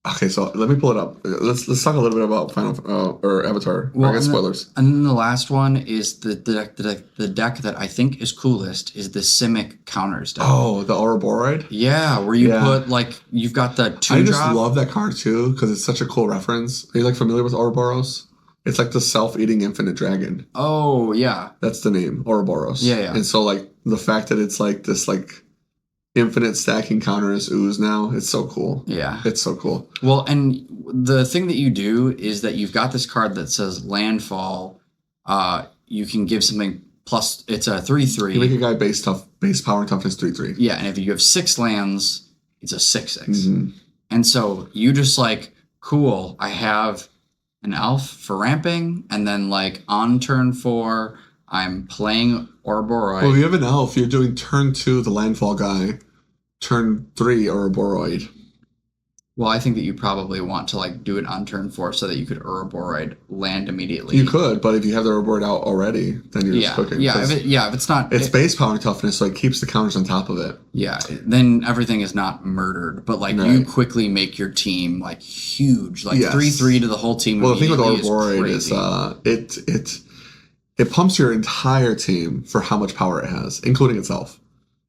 Okay, so let me pull it up. Let's talk a little bit about Final or Avatar. Well, I guess spoilers. And then the last one is the deck that I think is coolest is the Simic counters deck. Oh, the Ouroboride? Yeah, where you put like you've got the 2-drop. I just love that card too because it's such a cool reference. Are you like familiar with Ouroboros? It's like the self-eating infinite dragon. Oh yeah, that's the name, Ouroboros. Yeah. And so like the fact that it's like this like infinite stacking counters ooze now, it's so cool. Yeah, it's so cool. Well, and the thing that you do is that you've got this card that says Landfall. You can give something plus. It's a 3/3. You make a guy base power and toughness 3/3. Yeah, and if you have 6 lands, it's a 6/6. And so you just like, cool. I have an elf for ramping, and then like on turn 4, I'm playing Ouroboride. Well, if you have an elf, you're doing turn 2 the Landfall guy, turn 3 Ouroboride. Well, I think that you probably want to like do it on turn 4 so that you could Ouroboride land immediately. You could, but if you have the Ouroboride out already, then you're just cooking. Yeah, if it's not... It's base power and toughness, so it keeps the counters on top of it. Yeah, then everything is not murdered, but like you quickly make your team like huge, like 3/3 to the whole team. Well, the thing with Ouroboride is it pumps your entire team for how much power it has, including itself.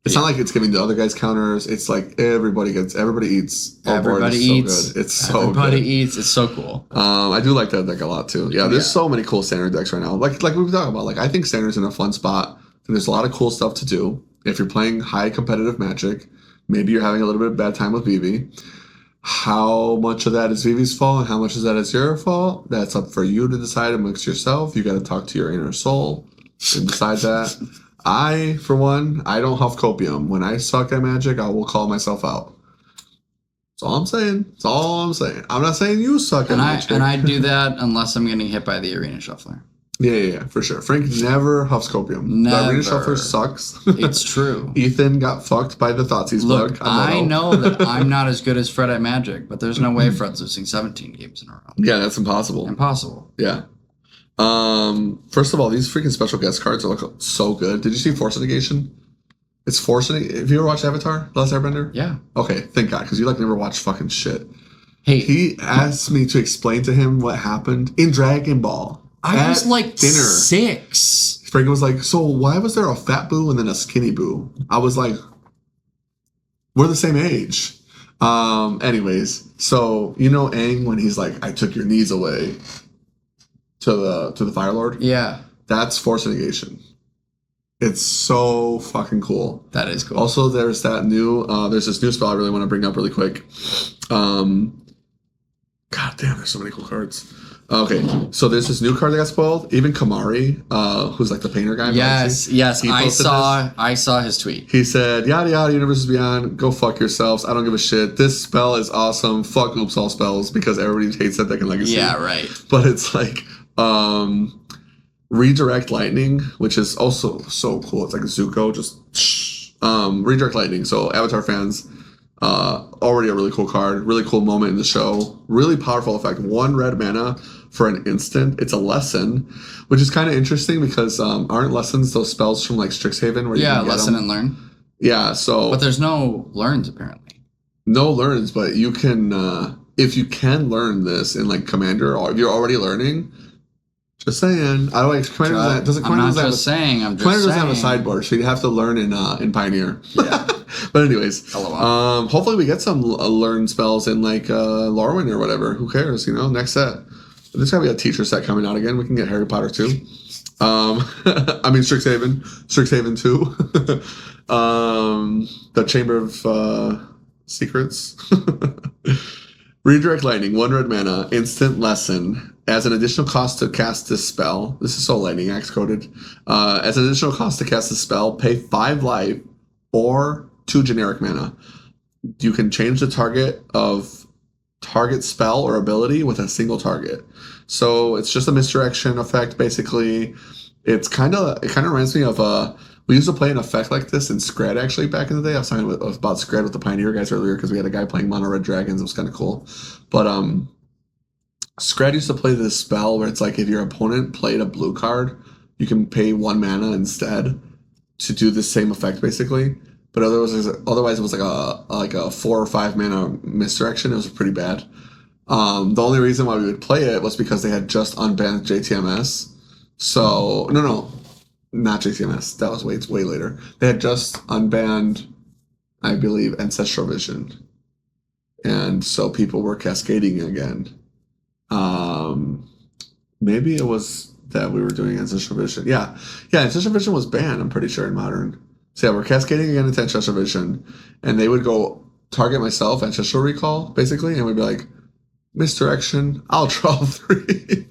It's not like it's giving the other guys counters. It's like everybody eats. Everybody eats. So good. It's so everybody good. eats. It's so cool. I do like that deck a lot too. Yeah, there's so many cool standard decks right now. Like we've talked about. Like I think standard's in a fun spot. And there's a lot of cool stuff to do. If you're playing high competitive Magic, maybe you're having a little bit of bad time with Vivi. How much of that is Vivi's fault and how much of that is your fault? That's up for you to decide amongst yourself. You got to talk to your inner soul and decide that. I, for one, I don't huff copium. When I suck at Magic, I will call myself out. That's all I'm saying. That's all I'm saying. I'm not saying you suck at Magic. And I do that unless I'm getting hit by the Arena Shuffler. Yeah, for sure. Frank never huffs copium. Never. The Arena Shuffler sucks. It's true. Ethan got fucked by the Thoughtseize bug. I know that I'm not as good as Fred at Magic, but there's no way Fred's losing 17 games in a row. Yeah, that's impossible. Impossible. Yeah. First of all, these freaking special guest cards look so good. Did you see Force Negation? It's Force Negation. Have you ever watched Avatar: The Last Airbender? Yeah. Okay, thank God, because you like never watched fucking shit. Hey, he asked me to explain to him what happened in Dragon Ball. I was like dinner. 6. Frank was like, so why was there a fat boo and then a skinny boo? I was like, we're the same age. Anyways, so you know Aang when he's like, I took your knees away to the Fire Lord? Yeah. That's Force Negation. It's so fucking cool. That is cool. Also, there's this new spell I really want to bring up really quick. God damn, there's so many cool cards. Okay, so there's this new card that got spoiled. Even Kamari, who's like the painter guy. Yes. I saw his tweet. He said, yada yada, Universes Beyond, go fuck yourselves. I don't give a shit. This spell is awesome. Fuck oops all spells because everybody hates that deck in Legacy. Yeah, right. But it's like Redirect Lightning, which is also so cool. It's like a Zuko, just Redirect Lightning. So Avatar fans, Already a really cool card, really cool moment in the show, really powerful effect. 1 red mana for an instant. It's a lesson, which is kind of interesting because aren't lessons those spells from like Strixhaven where you can get lesson them? and learn. Yeah, so But there's no learns apparently. no learns, but you can if you can learn this in like Commander, or if you're already learning. Just saying. I like Commander doesn't I'm not have just saying. I'm just Commander saying. doesn't have a sideboard, so you have to learn in Pioneer. Yeah. But anyways, LOL. hopefully we get some learn spells in like Lorwyn or whatever. Who cares? You know, next set. There's gotta be a teacher set coming out again. We can get Harry Potter too. I mean Strixhaven 2. The Chamber of Secrets. Redirect Lightning, 1 red mana, instant lesson. As an additional cost to cast this spell, this is so Lightning Axe coded. As an additional cost to cast this spell, pay 5 life or 2 generic mana. You can change the target of target spell or ability with a single target. So it's just a misdirection effect, basically. It kind of reminds me of we used to play an effect like this in Scred actually back in the day. I was talking about Scred with the Pioneer guys earlier because we had a guy playing Mono Red Dragons. It was kind of cool. But Scred used to play this spell where it's like if your opponent played a blue card, you can pay 1 mana instead to do the same effect basically. But otherwise it was like a 4 or 5 mana misdirection. It was pretty bad. The only reason why we would play it was because they had just unbanned JTMS. So no, not JTMS. That was way later. They had just unbanned, I believe, Ancestral Vision, and so people were cascading again. Maybe it was that we were doing Ancestral Vision. Yeah, Ancestral Vision was banned. I'm pretty sure in Modern. So yeah, we're cascading again into Ancestral Vision, and they would go target myself, Ancestral Recall, basically, and we'd be like, misdirection, I'll draw 3.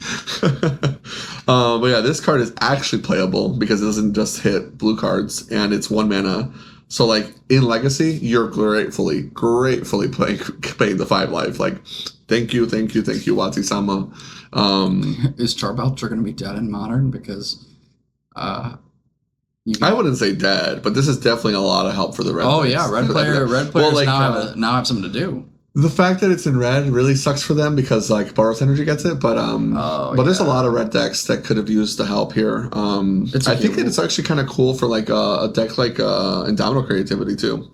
But yeah, this card is actually playable because it doesn't just hit blue cards, and it's 1 mana. So like in Legacy, you're gratefully paying the 5 life. Like, thank you, Watsi-sama. Is Charbelcher going to be dead in Modern? Because I wouldn't say dead, but this is definitely a lot of help for the red. Oh yeah, red players now have something to do. The fact that it's in red really sucks for them because like Boros Energy gets it, but there's a lot of red decks that could have used the help here. I think it's actually kind of cool for like a deck like Indomitable Creativity too.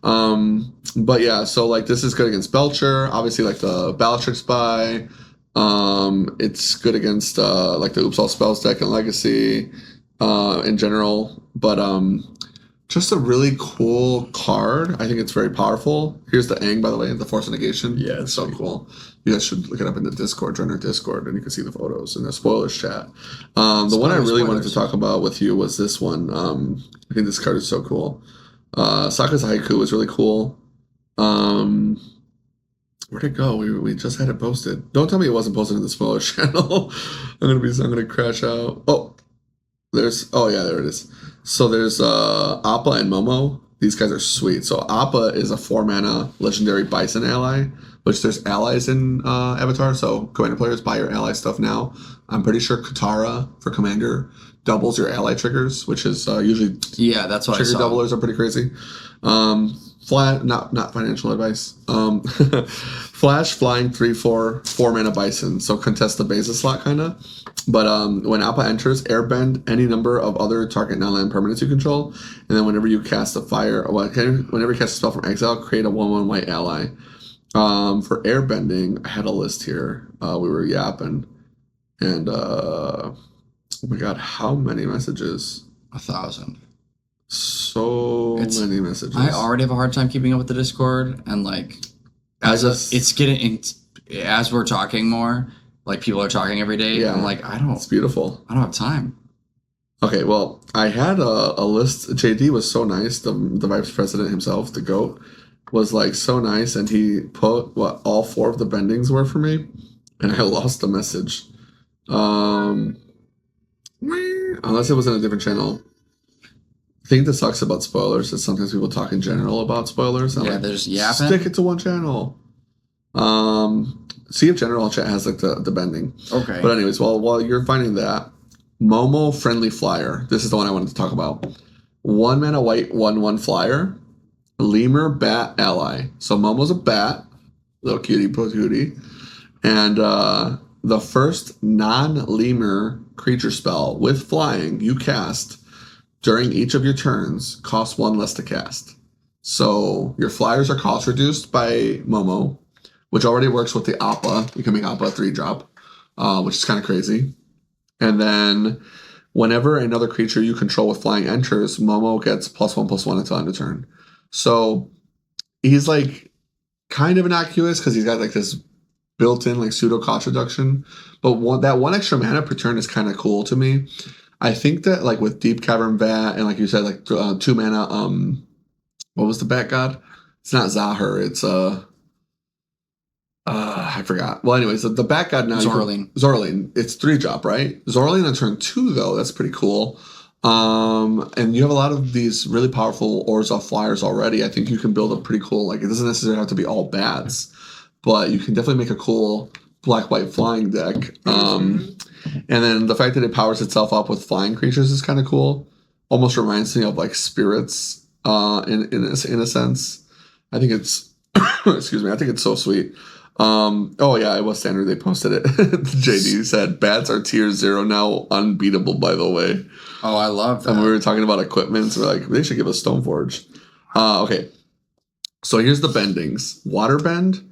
But yeah, so like this is good against Belcher, obviously like the Bellatrix Spy. It's good against like the Oops All Spells deck in Legacy in general, but just a really cool card. I think it's very powerful. Here's the Aang, by the way, the Force of Negation. Yeah, it's so cool. You guys should look it up in the Discord, join our Discord, and you can see the photos in the spoilers chat. The one I really wanted to talk about with you was this one. I think this card is so cool. Saka's Haiku was really cool. Where'd it go? We just had it posted. Don't tell me it wasn't posted in the spoilers channel. I'm gonna crash out. There it is. So there's Appa and Momo. These guys are sweet. So Appa is a 4 mana legendary Bison ally, which there's allies in Avatar. So Commander players, buy your ally stuff now. I'm pretty sure Katara for Commander doubles your ally triggers, which is usually that's what trigger I saw. doublers are pretty crazy. Not financial advice. Flash flying 3/4 4 mana Bison. So contest the Beza slot kind of. But when Appa enters, airbend any number of other target non-land permanents you control, and then whenever you cast whenever you cast a spell from exile, create a 1/1 white ally. For airbending, I had a list here. We were yapping, and oh my god, how many messages? 1,000. So many messages. I already have a hard time keeping up with the Discord, and like as we're talking more. Like people are talking every day. Yeah. I'm like, it's beautiful. I don't have time. Okay, well, I had a list. JD was so nice. The vice president himself, the GOAT, was like so nice, and he put what all 4 of the bendings were for me, and I lost the message. Unless it was in a different channel. I think the sucks about spoilers is sometimes people talk in general about spoilers. They're just yapping. Stick it to one channel. See if general chat has like the bending. Okay. But anyways, while you're finding that, Momo Friendly Flyer. This is the one I wanted to talk about. 1 mana white 1/1 flyer. lemur bat ally. So Momo's a bat, little cutie patootie, and the first non-lemur creature spell with flying you cast during each of your turns costs 1 less to cast. So your flyers are cost reduced by Momo, which already works with the Appa. You can make Appa a 3-drop, which is kind of crazy. And then whenever another creature you control with flying enters, Momo gets +1/+1 until end of turn. So he's like kind of innocuous because he's got like this built-in like pseudo cost reduction. But that one extra mana per turn is kind of cool to me. I think that like with Deep Cavern Vat and like you said, like 2 mana, what was the bat god? It's not Zahir, it's I forgot. Well, anyways, the bat god now. Zorlene. It's 3-drop, right? Zorlene on turn 2, though. That's pretty cool. And you have a lot of these really powerful Orzhov flyers already. I think you can build a pretty cool, like, it doesn't necessarily have to be all bats, but you can definitely make a cool black-white flying deck. And then the fact that it powers itself up with flying creatures is kind of cool. Almost reminds me of, like, spirits in a sense. I think it's, excuse me, I think it's so sweet. Oh yeah, it was standard. They posted it. JD said bats are tier 0 now, unbeatable. By the way. Oh, I love that. And we were talking about equipment, so we're like, they should give us Stoneforge. Okay, so here's the bendings. Waterbend.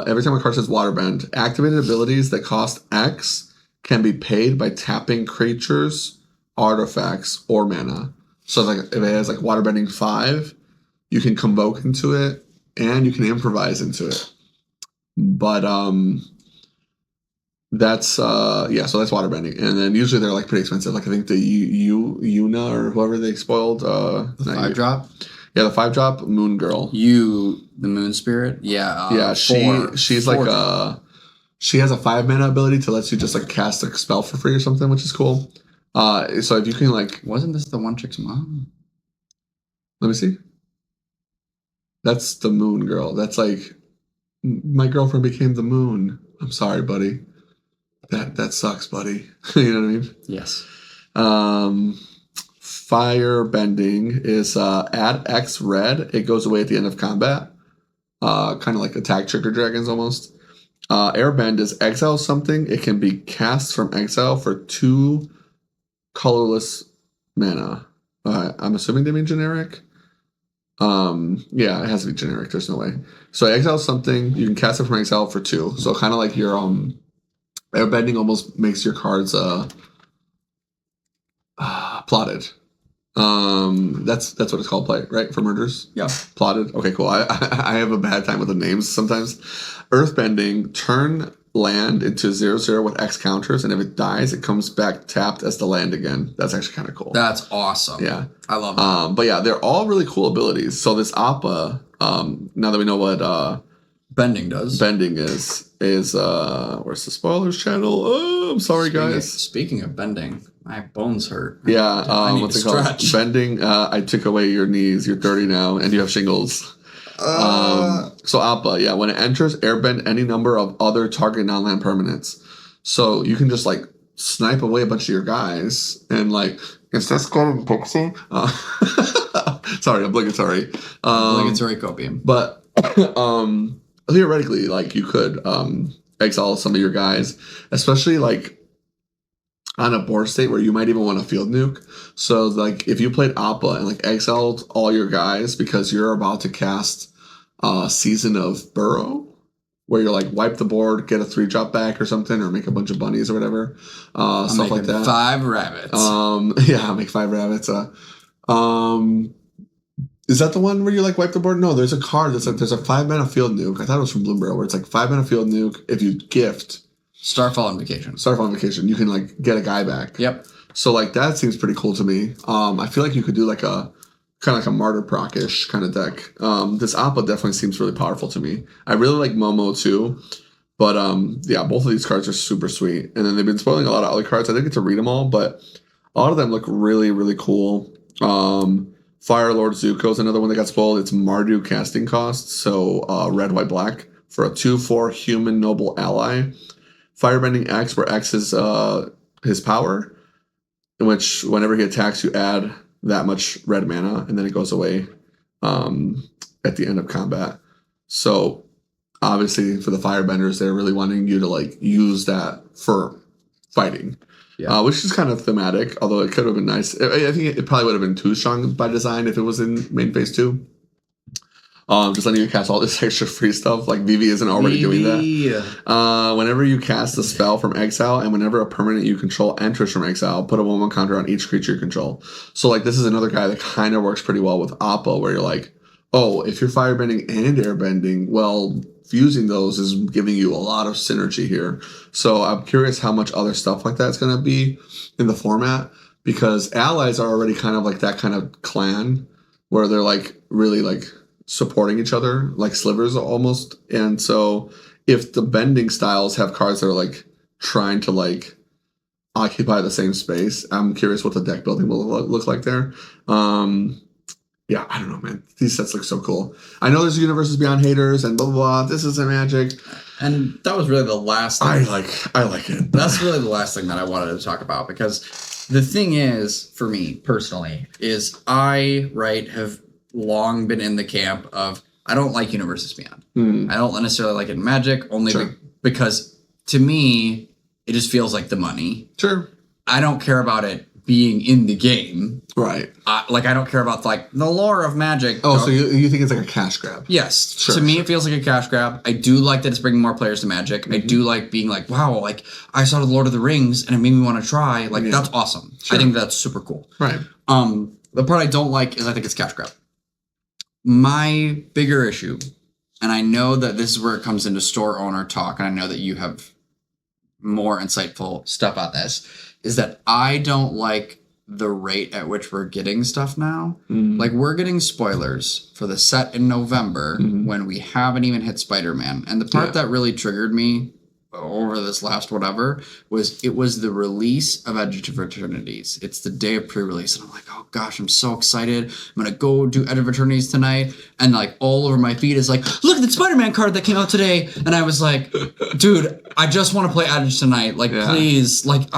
Every time a card says Waterbend, activated abilities that cost X can be paid by tapping creatures, artifacts, or mana. So like if it has like Waterbending 5, you can convoke into it and you can improvise into it. But that's so that's waterbending, and then usually they're like pretty expensive. Like I think the Yuna or whoever they spoiled the 5-drop. Yeah, the 5-drop Moon Girl. The Moon Spirit. Yeah. She's like she has a 5 mana ability to let you just like cast a spell for free or something, which is cool. So if you can like, wasn't this the one chick's mom? Let me see. That's the Moon Girl. That's like. My girlfriend became the moon. I'm sorry, buddy. That sucks, buddy. You know what I mean? Yes. Fire bending is add X red. It goes away at the end of combat. Kind of like attack trigger dragons almost. Airbend is exile something. It can be cast from exile for 2 colorless mana. I'm assuming they mean generic. Yeah, it has to be generic. There's no way. So exile something, you can cast it from exile for 2. So kind of like your airbending almost makes your cards plotted. That's what it's called, play, right? For murders? Yeah. Plotted. Okay, cool. I have a bad time with the names sometimes. Earthbending, turn land into 0/0 with X counters, and if it dies, it comes back tapped as the land again. That's actually kind of cool. That's awesome. Yeah. I love that. But yeah, they're all really cool abilities. So this Appa, now that we know what bending does. Bending is where's the spoilers channel? Oh, I'm sorry, guys. Speaking of bending, my bones hurt. Yeah, what's it called? Bending, I took away your knees. You're dirty now, and you have shingles. So Appa, yeah, when it enters, airbend any number of other target non-land permanents. So you can just like snipe away a bunch of your guys, and like, is this called Pixie? Sorry, obligatory. Obligatory copium. But theoretically, like you could exile some of your guys, especially like on a board state where you might even want to field nuke. So like if you played Appa and like exiled all your guys because you're about to cast Season of Burrow, where you're like wipe the board, get a 3-drop back or something, or make a bunch of bunnies or whatever, stuff like that. 5 rabbits. Yeah, make 5 rabbits. Is that the one where you like wipe the board? No, there's a card that's like there's a 5 mana field nuke. I thought it was from Bloomberg, where it's like 5 mana field nuke. If you gift Starfall Invocation. Starfall Invocation, you can like get a guy back. Yep. So like that seems pretty cool to me. I feel like you could do like a kind of like a Martyr Proc-ish kind of deck. This Appa definitely seems really powerful to me. I really like Momo too. But yeah, both of these cards are super sweet. And then they've been spoiling a lot of other cards. I didn't get to read them all, but a lot of them look really, really cool. Fire Lord Zuko is another one that got spoiled. It's Mardu casting cost, so red, white, black for a 2/4 human noble ally. Firebending X, where X is his power, in which whenever he attacks, you add that much red mana, and then it goes away at the end of combat. So obviously for the firebenders, they're really wanting you to like use that for fighting. Yeah. Which is kind of thematic, although it could have been nice. I think it probably would have been too strong by design if it was in main phase 2. Just letting you cast all this extra free stuff. Like Vivi isn't already doing that. Whenever you cast a spell from exile and whenever a permanent you control enters from exile, put a 1/1 counter on each creature you control. So like this is another guy that kind of works pretty well with Appa, where you're like, oh, if you're firebending and airbending, well, fusing those is giving you a lot of synergy here. So I'm curious how much other stuff like that's going to be in the format, because allies are already kind of like that kind of clan where they're like really like supporting each other, like slivers almost. And so if the bending styles have cards that are like trying to like occupy the same space, I'm curious what the deck building will look like there. Yeah, I don't know, man. These sets look so cool. I know there's universes beyond haters and blah blah blah. This isn't Magic, and that was really the last thing. I like it. That's really the last thing that I wanted to talk about, because the thing is, for me personally, is I have long been in the camp of I don't like universes beyond. I don't necessarily like it in Magic, only because to me it just feels like the money. Sure. I don't care about it being in the game. Right. I don't care about like the lore of Magic. Oh, so you think it's like a cash grab? Yes. Sure, to me, it feels like a cash grab. I do like that it's bringing more players to Magic. I do like being like, wow, like I saw the Lord of the Rings and it made me want to try. Like that's awesome. Sure. I think that's super cool. Right. The part I don't like is I think it's cash grab. My bigger issue, and I know that this is where it comes into store owner talk, and I know that you have more insightful stuff on this, is that I don't like the rate at which we're getting stuff now. Like we're getting spoilers for the set in November when we haven't even hit Spider-Man. And the part that really triggered me over this last whatever was it was the release of Edge of Eternities. It's the day of pre-release, and I'm like, oh gosh, I'm so excited. I'm gonna go do Edge of Eternities tonight, and like all over my feed is like, look at the Spider-Man card that came out today. And I was like, dude, I just want to play Edge tonight. Like please, like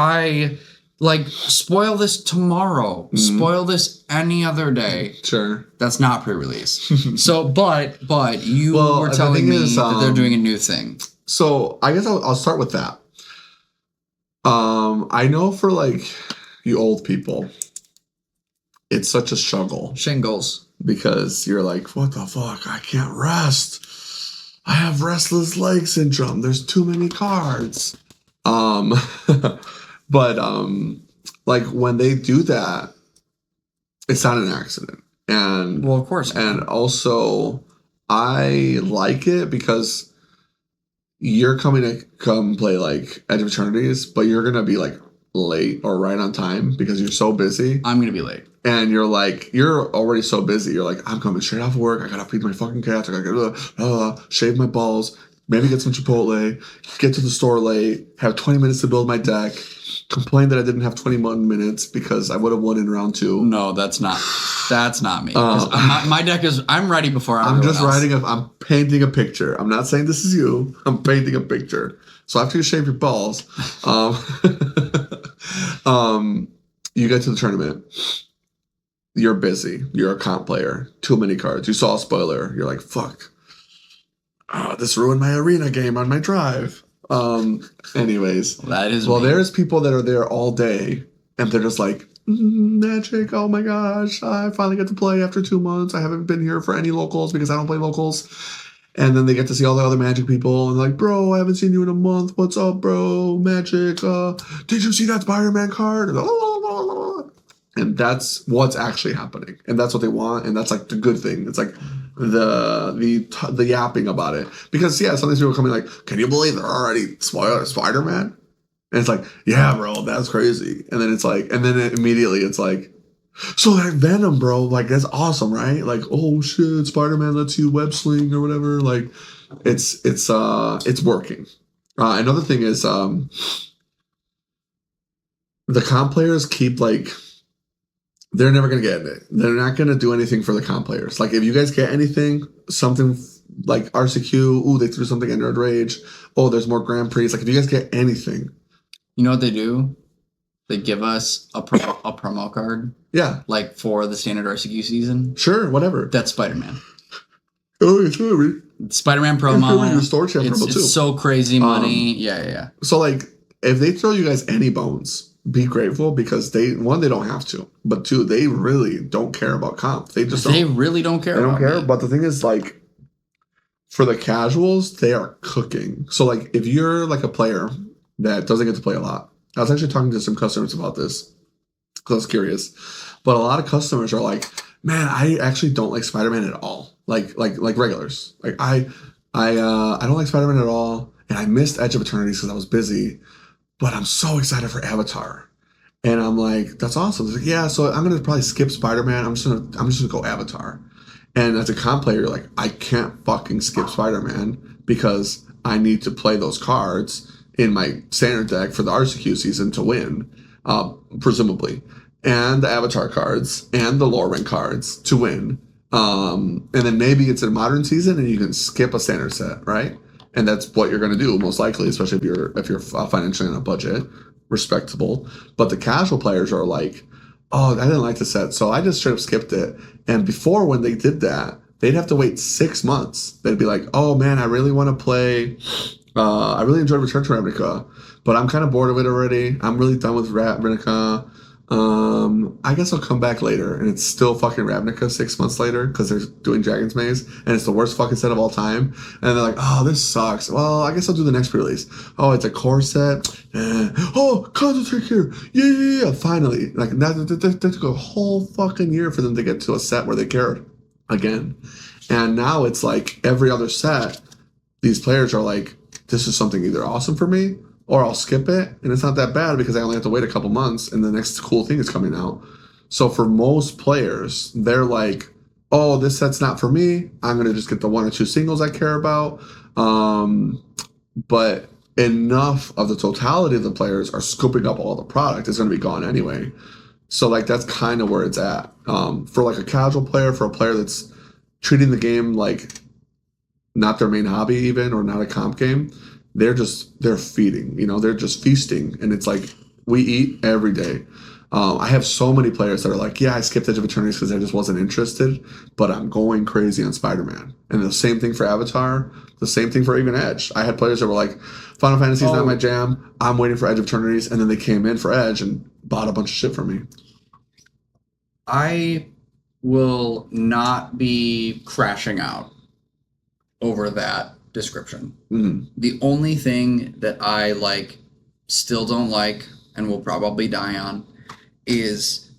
spoil this tomorrow. Spoil this any other day. Sure. That's not pre-release. So but you were telling me that they're doing a new thing. So I guess I'll start with that. I know for like you old people, it's such a struggle. Shingles. Because you're like, what the fuck? I can't rest. I have restless leg syndrome. There's too many cards. But like when they do that, it's not an accident. And well, of course. And also I like it because you're coming to come play like Edge of Eternities, but you're gonna be like late or right on time because you're so busy. I'm gonna be late. And you're already so busy. You're like, I'm coming straight off work. I gotta feed my fucking cats. I gotta shave my balls. Maybe get some Chipotle. Get to the store late. Have 20 minutes to build my deck. Complain that I didn't have 21 minutes because I would have won in round 2. No, that's not me. My deck is. I'm ready before I'm just I'm painting a picture. I'm not saying this is you. I'm painting a picture. So after you shave your balls, you get to the tournament. You're busy. You're a comp player. Too many cards. You saw a spoiler. You're like, fuck. This ruined my arena game on my drive. Anyways. That is well, there's people that are there all day and they're just like, Magic, oh my gosh, I finally get to play after 2 months. I haven't been here for any locals because I don't play locals. And then they get to see all the other Magic people and like, bro, I haven't seen you in a month. What's up, bro? Magic, did you see that Spider-Man card? And that's what's actually happening. And that's what they want. And that's like the good thing. It's like the yapping about it. Because sometimes people are coming like, can you believe they're already Spider-Man? And it's like, yeah, bro, that's crazy. And then it's like, immediately it's like, so that Venom, bro, like that's awesome, right? Like, oh shit, Spider-Man lets you web sling or whatever. Like, it's working. Another thing is, the comp players keep like, they're never gonna get it. They're not gonna do anything for the comp players. Like, if you guys get anything, something like RCQ, ooh, they threw something in Nerd Rage. Oh, there's more Grand Prix. Like, if you guys get anything, you know what they do? they give us a promo card, Yeah, like for the standard RCQ season, sure, whatever. that's Spider-Man. Oh, it's gonna Spider-Man It's gonna be promo. your store champ It's, promo too. it's so crazy money. Yeah. So like, if they throw you guys any bones, be grateful because they don't have to, but two, they really don't care about comp. They just They really don't care. They don't about care. me. But the thing is, like, for the casuals, they are cooking. So like, if you're like a player that doesn't get to play a lot, I was actually talking to some customers about this because I was curious. But a lot of customers are like, man, I actually don't like Spider-Man at all. Like regulars. Like I don't like Spider-Man at all, and I missed Edge of Eternities because I was busy. But I'm so excited for Avatar, and I'm like, that's awesome. They're like, yeah, so I'm gonna probably skip Spider-Man. I'm just gonna go Avatar. And as a comp player, you're like, I can't fucking skip Spider-Man because I need to play those cards in my standard deck for the RCQ season to win, presumably, and the Avatar cards and the lore ring cards to win. And then maybe it's a modern season and you can skip a standard set, right? And that's what you're going to do most likely, especially if you're financially on a budget, respectable. But the casual players are like, oh, I didn't like the set, so I just straight up skipped it. And before, when they did that, they'd have to wait 6 months. They'd be like, oh man, I really want to play. I really enjoyed Return to Ravnica, but I'm kind of bored of it already. I'm really done with Ravnica. I guess I'll come back later, and it's still fucking Ravnica 6 months later because they're doing Dragon's Maze, and it's the worst fucking set of all time. And they're like, "Oh, this sucks. Well, I guess I'll do the next release. Oh, it's a core set. Oh, Concentrate here. Yeah. Finally, like that took a whole fucking year for them to get to a set where they cared again. And now it's like every other set, these players are like, this is something either awesome for me, or I'll skip it, and it's not that bad because I only have to wait a couple months, and the next cool thing is coming out. So for most players, they're like, oh, this set's not for me. I'm going to just get the 1 or 2 singles I care about. But enough of the totality of the players are scooping up all the product. It's going to be gone anyway. So like that's kind of where it's at. For like a casual player, for a player that's treating the game like not their main hobby even, or not a comp game, they're feeding, they're just feasting. And it's like, we eat every day. I have so many players that are like, yeah, I skipped Edge of Eternities because I just wasn't interested, but I'm going crazy on Spider-Man. And the same thing for Avatar, the same thing for even Edge. I had players that were like, Final Fantasy is not my jam. I'm waiting for Edge of Eternities. And then they came in for Edge and bought a bunch of shit from me. I will not be crashing out over that description. Mm-hmm. The only thing that I still don't like and will probably die on is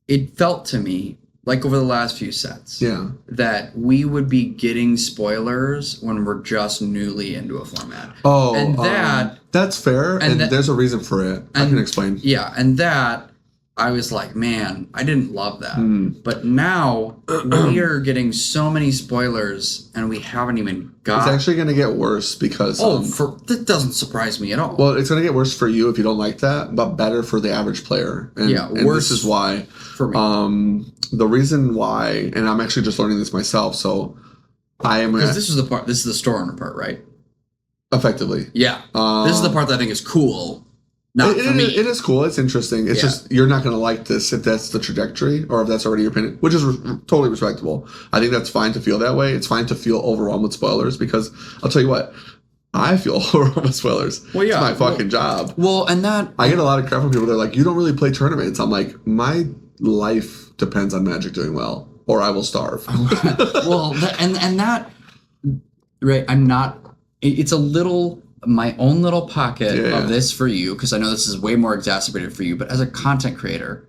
it felt to me like over the last few sets that we would be getting spoilers when we're just newly into a format. Oh, and that's fair, and there's a reason for it. I can explain. Yeah, and that I was like, man, I didn't love that. But now we are getting so many spoilers and we haven't even got... It's actually going to get worse because... that doesn't surprise me at all. Well, it's going to get worse for you if you don't like that, but better for the average player. And worse this is why. For me. The reason why, and I'm actually just learning this myself, so I am... Because this is the store owner part, right? Effectively. Yeah. This is the part that I think is cool. Not for me. It is cool. It's interesting. It's just, you're not going to like this if that's the trajectory or if that's already your opinion, which is totally respectable. I think that's fine to feel that way. It's fine to feel overwhelmed with spoilers because I'll tell you what, I feel overwhelmed with spoilers. Well, yeah. It's my fucking job. Well, and that... I get a lot of crap from people. They're like, you don't really play tournaments. I'm like, my life depends on Magic doing well or I will starve. Well, and that... Right, I'm not... It's a little... my own little pocket of this for you, because I know this is way more exacerbated for you, but as a content creator,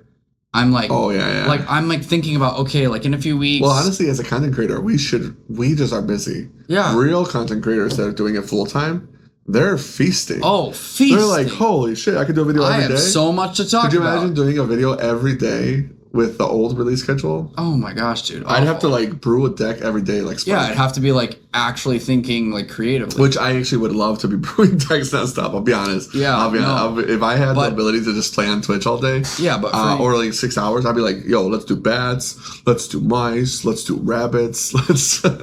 I'm like, like I'm like thinking about, okay, like in a few weeks. Well, honestly, as a content creator, we just are busy. Yeah. Real content creators that are doing it full time, they're feasting. Oh, feasting. They're like, holy shit, I could do a video every day. I have so much to talk about. Could you imagine doing a video every day with the old release schedule? Oh my gosh, dude. I'd have to brew a deck every day like Spike. Yeah, I'd have to be actually thinking creatively. Which I actually would love to be brewing decks nonstop, I'll be honest. Yeah. I'll be honest. If I had the ability to just play on Twitch all day, or 6 hours, I'd be like, yo, let's do bats, let's do mice, let's do rabbits,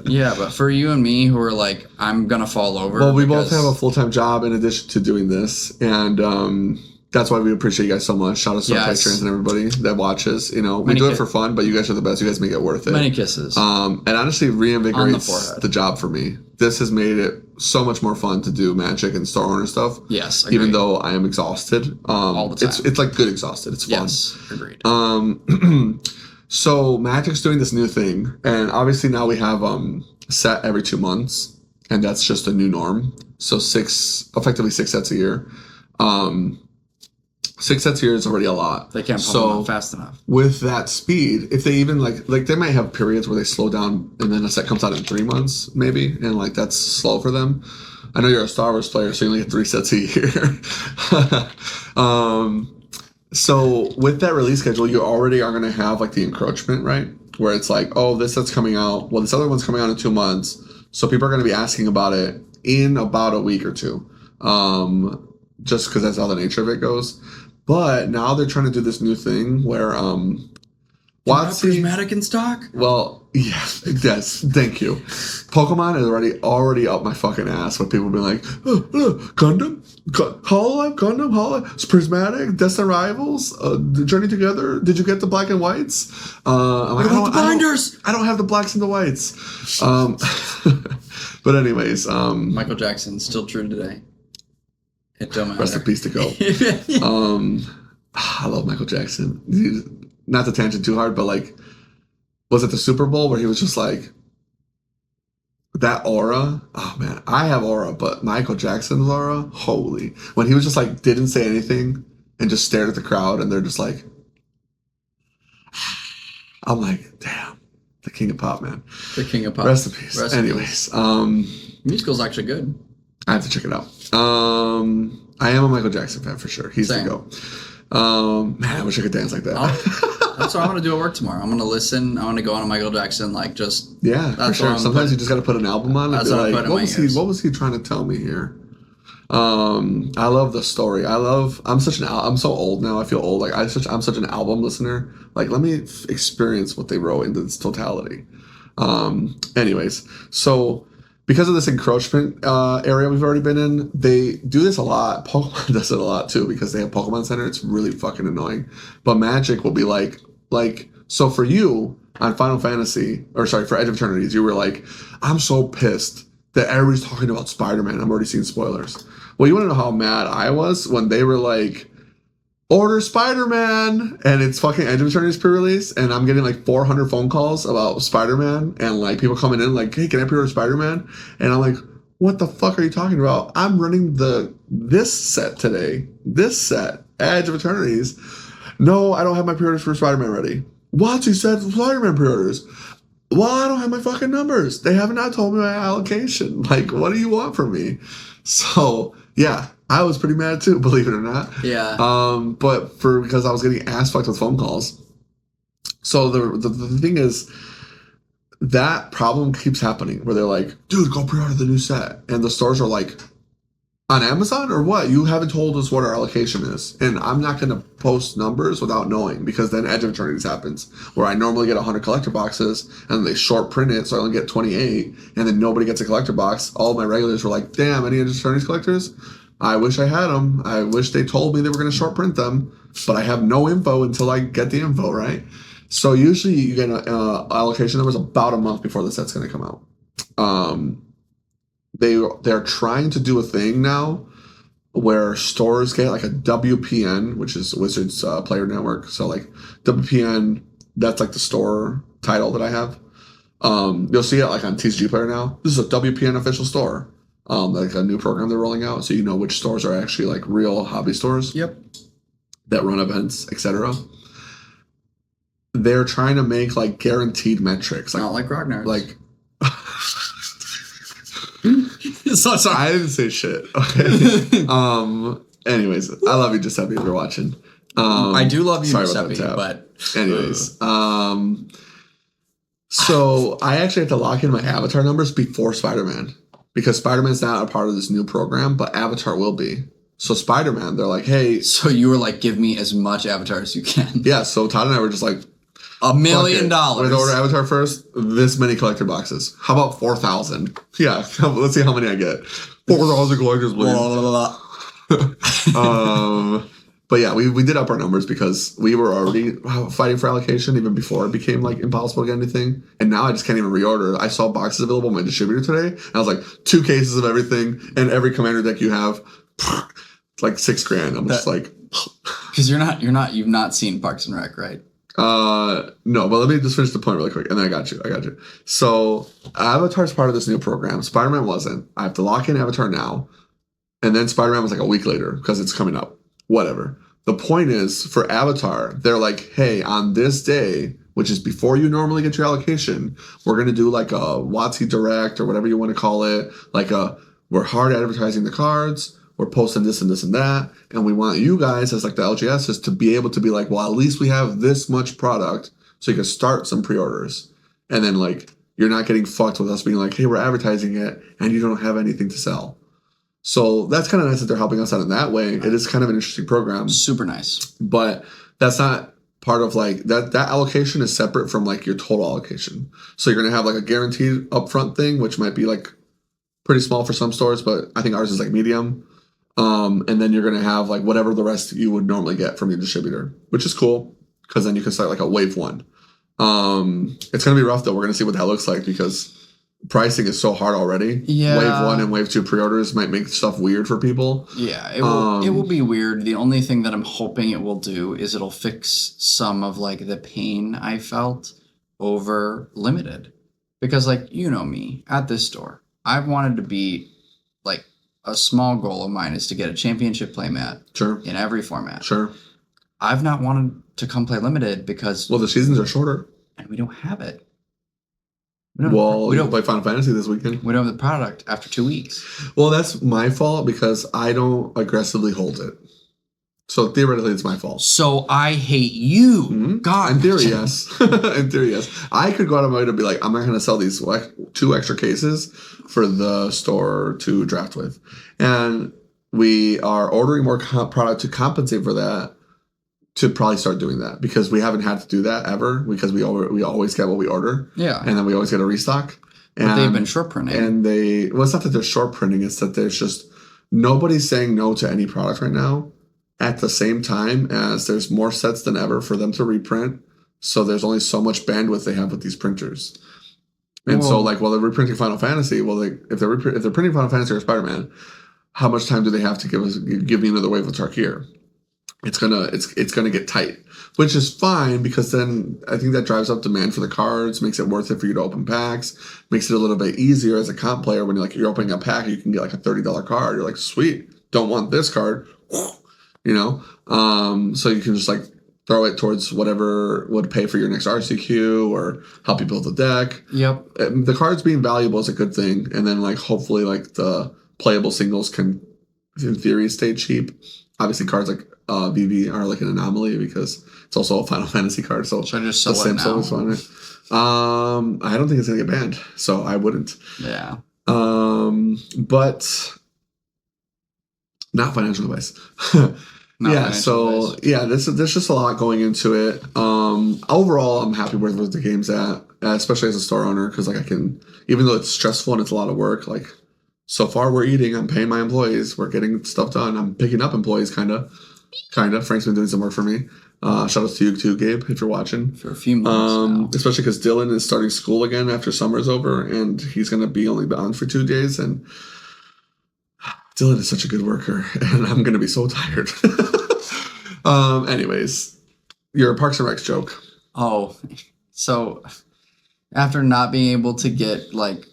Yeah, but for you and me who are like, I'm gonna fall over. Well, we both have a full-time job in addition to doing this, and That's why we appreciate you guys so much. Shout out to our Yes. patrons and everybody that watches. You know, we Many do it for fun, but you guys are the best. You guys make it worth it. Many kisses. And honestly, On the reinvigorates forehead. the job for me. This has made it so much more fun to do Magic and Star Owner stuff. Yes, even agreed. though I am exhausted. All the time. It's like good exhausted. It's fun. Yes, agreed. So Magic's doing this new thing, and obviously now we have set every 2 months, and that's just a new norm. So effectively 6 sets a year. 6 sets a year is already a lot. They can't pump them out fast enough. With that speed, if they even like they might have periods where they slow down and then a set comes out in 3 months, maybe, and like that's slow for them. I know you're a Star Wars player, so you only get 3 sets a year. So with that release schedule, you already are going to have like the encroachment, right? Where it's like, oh, this set's coming out. Well, this other one's coming out in 2 months. So people are going to be asking about it in about a week or two. Just because that's how the nature of it goes. But now they're trying to do this new thing where WotC Prismatic in stock? well, yes, thank you. Pokemon is already up my fucking ass with people being like, Gundam, Hololive, Gundam, Hololive, Prismatic, Destined Rivals, the Journey Together. Did you get the black and whites? What about the binders? I don't have the blacks and the whites. But anyways, Michael Jackson, still true today. It don't matter. rest in peace to go. I love Michael Jackson. Not to tangent too hard, but like, was it the Super Bowl where he was just like, that aura? Oh man, I have aura, but Michael Jackson's aura? Holy. When he was just like, didn't say anything and just stared at the crowd and they're just like, I'm like, damn, the king of pop, man. The king of pop. Rest in peace. Anyways, musical's actually good. I have to check it out. I am a Michael Jackson fan for sure. He's Same. the go. Man, I wish I could dance like that. That's what I'm gonna do at work tomorrow. I'm gonna listen. I want to go on a Michael Jackson, like just Yeah, for sure. Sometimes you just got to put an album on and That's be what I'm like, putting in my ears. what was he trying to tell me here? I love the story. I'm so old now. I feel old. Like I'm such an album listener. Like let me experience what they wrote into its totality. Anyways, so because of this encroachment area we've already been in, they do this a lot. Pokemon does it a lot too because they have Pokemon Center. It's really fucking annoying. But Magic will be like so for you on Final Fantasy, or sorry, for Edge of Eternities, you were like, I'm so pissed that everybody's talking about Spider-Man. I'm already seeing spoilers. Well, you want to know how mad I was when they were like, order Spider-Man, and it's fucking Edge of Eternities pre-release, and I'm getting like 400 phone calls about Spider-Man, and like people coming in like, hey, can I pre-order Spider-Man? And I'm like, what the fuck are you talking about? I'm running this set today. This set, Edge of Eternities. No, I don't have my pre-orders for Spider-Man ready. What? You said Spider-Man pre-orders. Well, I don't have my fucking numbers. They have not told me my allocation. Like, what do you want from me? So, yeah, I was pretty mad too, believe it or not. Yeah. But because I was getting ass fucked with phone calls. So the thing is, that problem keeps happening where they're like, dude, go pre-order the new set. And the stores are like, on Amazon or what? You haven't told us what our allocation is. And I'm not going to post numbers without knowing, because then Edge of Eternities happens where I normally get 100 collector boxes and they short print it, so I only get 28, and then nobody gets a collector box. All of my regulars were like, damn, any Edge of Eternities collectors? I wish I had them. I wish they told me they were going to short print them, but I have no info until I get the info, right? So usually you get allocation numbers about a month before the set's going to come out. They're trying to do a thing now where stores get like a WPN, which is Wizards Player Network. So like WPN, that's like the store title that I have. You'll see it like on TCG Player now. This is a WPN official store, like a new program they're rolling out, so you know which stores are actually like real hobby stores. Yep. That run events, etc. They're trying to make like guaranteed metrics, Not like Ragnar. like. So sorry. I didn't say shit. Okay. Anyways, I love you, Giuseppe, if you're watching. I do love you, sorry about Giuseppe, that, but anyways, so I actually have to lock in my Avatar numbers before Spider-Man, because Spider-Man's not a part of this new program, but Avatar will be. So Spider-Man, they're like, hey. So you were like, give me as much Avatar as you can. Yeah, so Todd and I were just like, $1 million. we're going to order Avatar first. This many collector boxes. How about 4,000? Yeah, let's see how many I get. 4,000 collectors, please. But yeah, we did up our numbers because we were already fighting for allocation even before it became like impossible to get anything. And now I just can't even reorder. I saw boxes available in my distributor today. And I was like, 2 cases of everything and every commander deck you have, it's like $6,000. I'm just like, because you've not seen Parks and Rec, right? No, but let me just finish the point really quick, and then I got you. So Avatar's part of this new program. Spider-Man wasn't. I have to lock in Avatar now, and then Spider-Man was like a week later because it's coming up. Whatever. The point is, for Avatar, they're like, hey, on this day, which is before you normally get your allocation, we're gonna do like a WotC Direct or whatever you want to call it. We're hard advertising the cards. We're posting this and this and that, and we want you guys as like the LGSs to be able to be like, well, at least we have this much product, so you can start some pre-orders, and then like you're not getting fucked with us being like, hey, we're advertising it, and you don't have anything to sell. So that's kind of nice that they're helping us out in that way. It is kind of an interesting program, super nice, but that's not part of like that allocation is separate from like your total allocation. So you're gonna have like a guaranteed upfront thing, which might be like pretty small for some stores, but I think ours is like medium. And then you're going to have like whatever the rest you would normally get from your distributor, which is cool because then you can start like a wave 1. It's going to be rough though. We're going to see what that looks like because pricing is so hard already. Yeah. Wave 1 and wave 2 pre-orders might make stuff weird for people. Yeah, it will be weird. The only thing that I'm hoping it will do is it'll fix some of like the pain I felt over limited. Because like, you know me, at this store, I've wanted to be like, a small goal of mine is to get a championship playmat in every format. Sure. I've not wanted to come play limited because... Well, the seasons are shorter. And we don't have it. We don't play Final Fantasy this weekend. We don't have the product after 2 weeks. Well, that's my fault because I don't aggressively hold it. So theoretically, it's my fault. So I hate you. Mm-hmm. God. In theory, yes. In theory, yes. I could go out of my way to be like, I'm not going to sell these 2 extra cases for the store to draft with. And we are ordering more product to compensate for that to probably start doing that because we haven't had to do that ever because we always get what we order. Yeah. And then we always get a restock. But they've been short printing. And it's not that they're short printing. It's that there's just nobody's saying no to any product right now. At the same time as there's more sets than ever for them to reprint. So there's only so much bandwidth they have with these printers. And so like, they're reprinting Final Fantasy. Well, if they're printing Final Fantasy or Spider-Man, how much time do they have to give me another wave of Tarkir? It's gonna get tight, which is fine because then I think that drives up demand for the cards, makes it worth it for you to open packs, makes it a little bit easier as a comp player when you're opening a pack, you can get like a $30 card. You're like, sweet, don't want this card. You know, so you can just like throw it towards whatever would pay for your next RCQ or help you build a deck. Yep. The cards being valuable is a good thing. And then like hopefully like the playable singles can in theory stay cheap. Obviously cards like Vivi are like an anomaly because it's also a Final Fantasy card. So should I just sell it now? I don't think it's gonna get banned, so I wouldn't. Yeah. But not financial advice. There's just a lot going into it. Overall, I'm happy where the game's at, especially as a store owner, because like I can, even though it's stressful and it's a lot of work, like so far we're eating, I'm paying my employees, we're getting stuff done, I'm picking up employees, kind of. Frank's been doing some work for me. Shout out to you too, Gabe, if you're watching. For a few months especially because Dylan is starting school again after summer's over, and he's going to be only on for 2 days, and Dylan is such a good worker, and I'm going to be so tired. Anyways, your Parks and Rec joke. Oh, so after not being able to get, like,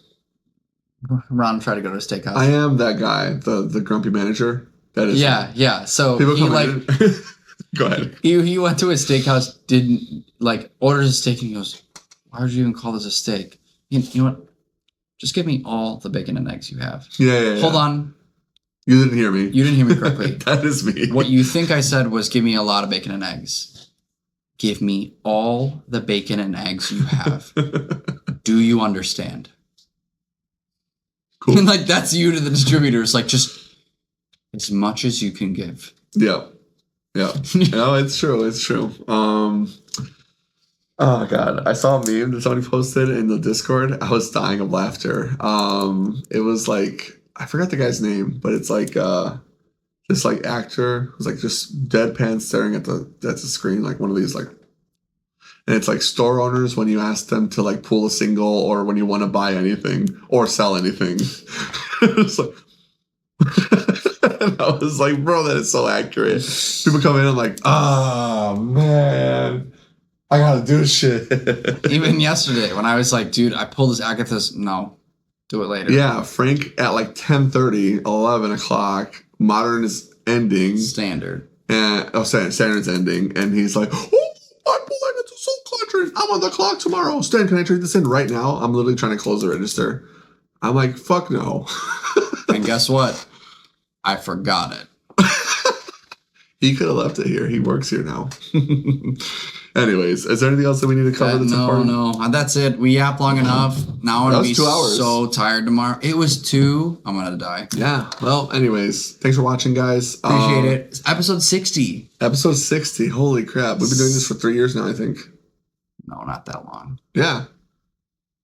Ron tried to go to a steakhouse. I am that guy, the grumpy manager. That is yeah. So people he, like... Go ahead. He went to a steakhouse, didn't, like, orders a steak, and he goes, why would you even call this a steak? You know what? Just give me all the bacon and eggs you have. Yeah. Hold on. You didn't hear me. You didn't hear me correctly. That is me. What you think I said was give me a lot of bacon and eggs. Give me all the bacon and eggs you have. Do you understand? Cool. And like that's you to the distributors, like just as much as you can give. Yeah. No, it's true. Oh God, I saw a meme that somebody posted in the Discord. I was dying of laughter. It was like I forgot the guy's name, but it's like this like actor who's like just deadpan staring at the screen, like one of these like, and it's like store owners when you ask them to like pull a single or when you want to buy anything or sell anything. It's like, and I was like, bro, that is so accurate. People come in and like, oh man, I gotta do shit. Even yesterday when I was like, dude, I pulled this Agathis. No, do it later. Yeah, Frank at like 10:30, 11 o'clock. Modern is ending. Standard. And Standard's ending, and he's like, oh, I'm pulling into Soul Quadrant. I'm on the clock tomorrow. Stan, can I trade this in right now? I'm literally trying to close the register. I'm like, fuck no. And guess what? I forgot it. He could have left it here. He works here now. Anyways, is there anything else that we need to cover that's important? No. That's it. We yapped long enough. Now I'm going to be 2 hours. So tired tomorrow. It was 2. I'm going to die. Yeah. Well, anyways, thanks for watching, guys. Appreciate it. It's episode 60. Episode 60. Holy crap. We've been doing this for 3 years now, I think. No, not that long. Yeah.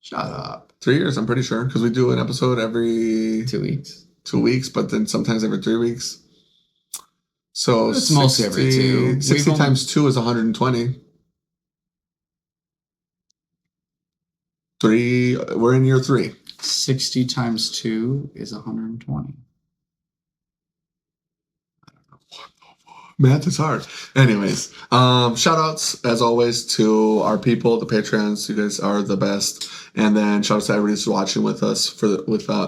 Shut up. 3 years, I'm pretty sure. Because we do an episode every 2 weeks. 2 weeks, but then sometimes every 3 weeks. So it's mostly every 2. 60 times 2 is 120. We're in year 3. 60 times 2 is 120. Math is hard. Anyways, shout outs as always to our people, the Patreons. You guys are the best. And then shout outs to everybody who's watching with us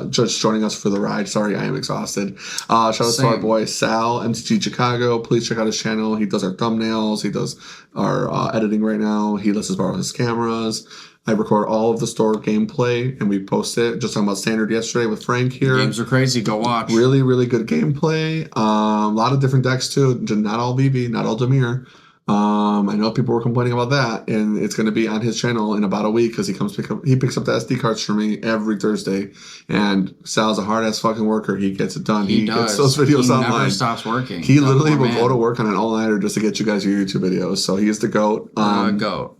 just joining us for the ride. Sorry, I am exhausted. Shout outs to our boy Sal, MTG Chicago. Please check out his channel. He does our thumbnails. He does our editing right now. He lets us borrow his cameras. I record all of the store gameplay and we post it. Just talking about Standard yesterday with Frank here. The games are crazy. Go watch. Really, really good gameplay. A lot of different decks too. Not all Vivi, not all Temur. I know people were complaining about that, and it's going to be on his channel in about a week because he picks up the SD cards for me every Thursday. And Sal's a hard ass fucking worker. He gets it done. He gets those videos online. He never stops working. He literally will go to work on an all-nighter just to get you guys your YouTube videos. So he is the GOAT. GOAT.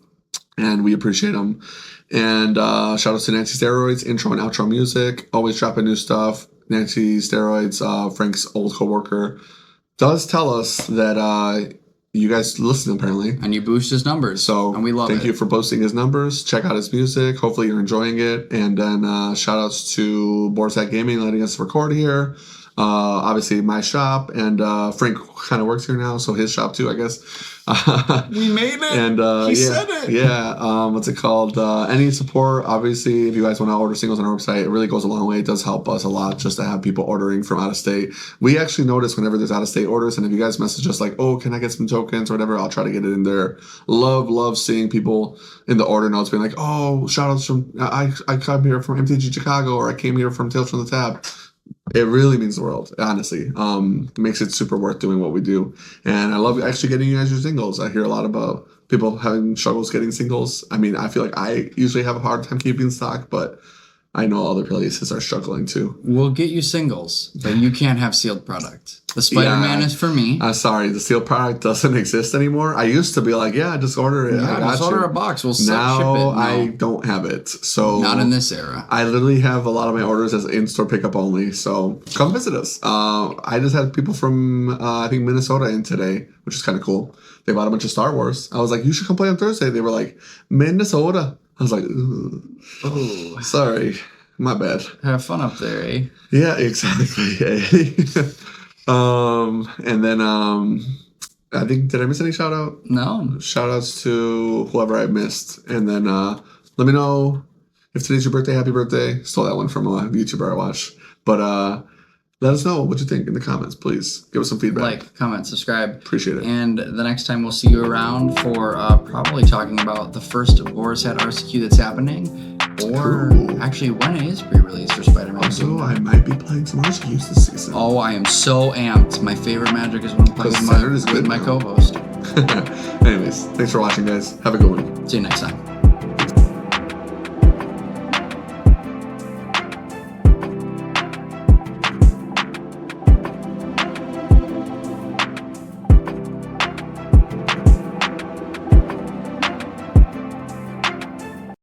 And we appreciate him. And shout out to Nancy Steroids, intro and outro music. Always dropping new stuff. Nancy Steroids, Frank's old coworker, does tell us that you guys listen apparently. And you boost his numbers. And we love it. Thank you for boosting his numbers. Check out his music. Hopefully you're enjoying it. And then shout outs to Boardsat Gaming letting us record here. Obviously my shop, and Frank kind of works here now, so his shop too, I guess. We made it. And he said it. Yeah. What's it called? Any support, obviously, if you guys want to order singles on our website, it really goes a long way. It does help us a lot just to have people ordering from out of state. We actually notice whenever there's out of state orders, and if you guys message us like, oh, can I get some tokens or whatever, I'll try to get it in there. Love seeing people in the order notes being like, oh, shout outs from I come here from MTG Chicago, or I came here from Tales from the Tab. It really means the world, honestly. It makes it super worth doing what we do. And I love actually getting you guys your singles. I hear a lot about people having struggles getting singles. I mean, I feel like I usually have a hard time keeping stock, but I know other places are struggling too. We'll get you singles, but you can't have sealed product. The Spider-Man is for me. Sorry, the sealed product doesn't exist anymore. I used to be like, yeah, just order it. Yeah, just order a box. We'll ship it. Now I don't have it. So not in this era. I literally have a lot of my orders as in-store pickup only. So come visit us. I just had people from, I think, Minnesota in today, which is kind of cool. They bought a bunch of Star Wars. I was like, you should come play on Thursday. They were like, Minnesota. I was like, oh, sorry, my bad. Have fun up there, eh? Yeah, exactly. And then I think, did I miss any shout out? No. Shout outs to whoever I missed. And then let me know if today's your birthday. Happy birthday. Stole that one from a YouTuber I watch. But let us know what you think in the comments, please. Give us some feedback. Like, comment, subscribe. Appreciate it. And the next time we'll see you around for probably talking about the first Boardsat RCQ that's happening. Or actually, when it is pre-released for Spider-Man. Also, I might be playing some RCQs this season. Oh, I am so amped. My favorite Magic is when I'm playing with my co-host. Anyways, thanks for watching, guys. Have a good one. See you next time.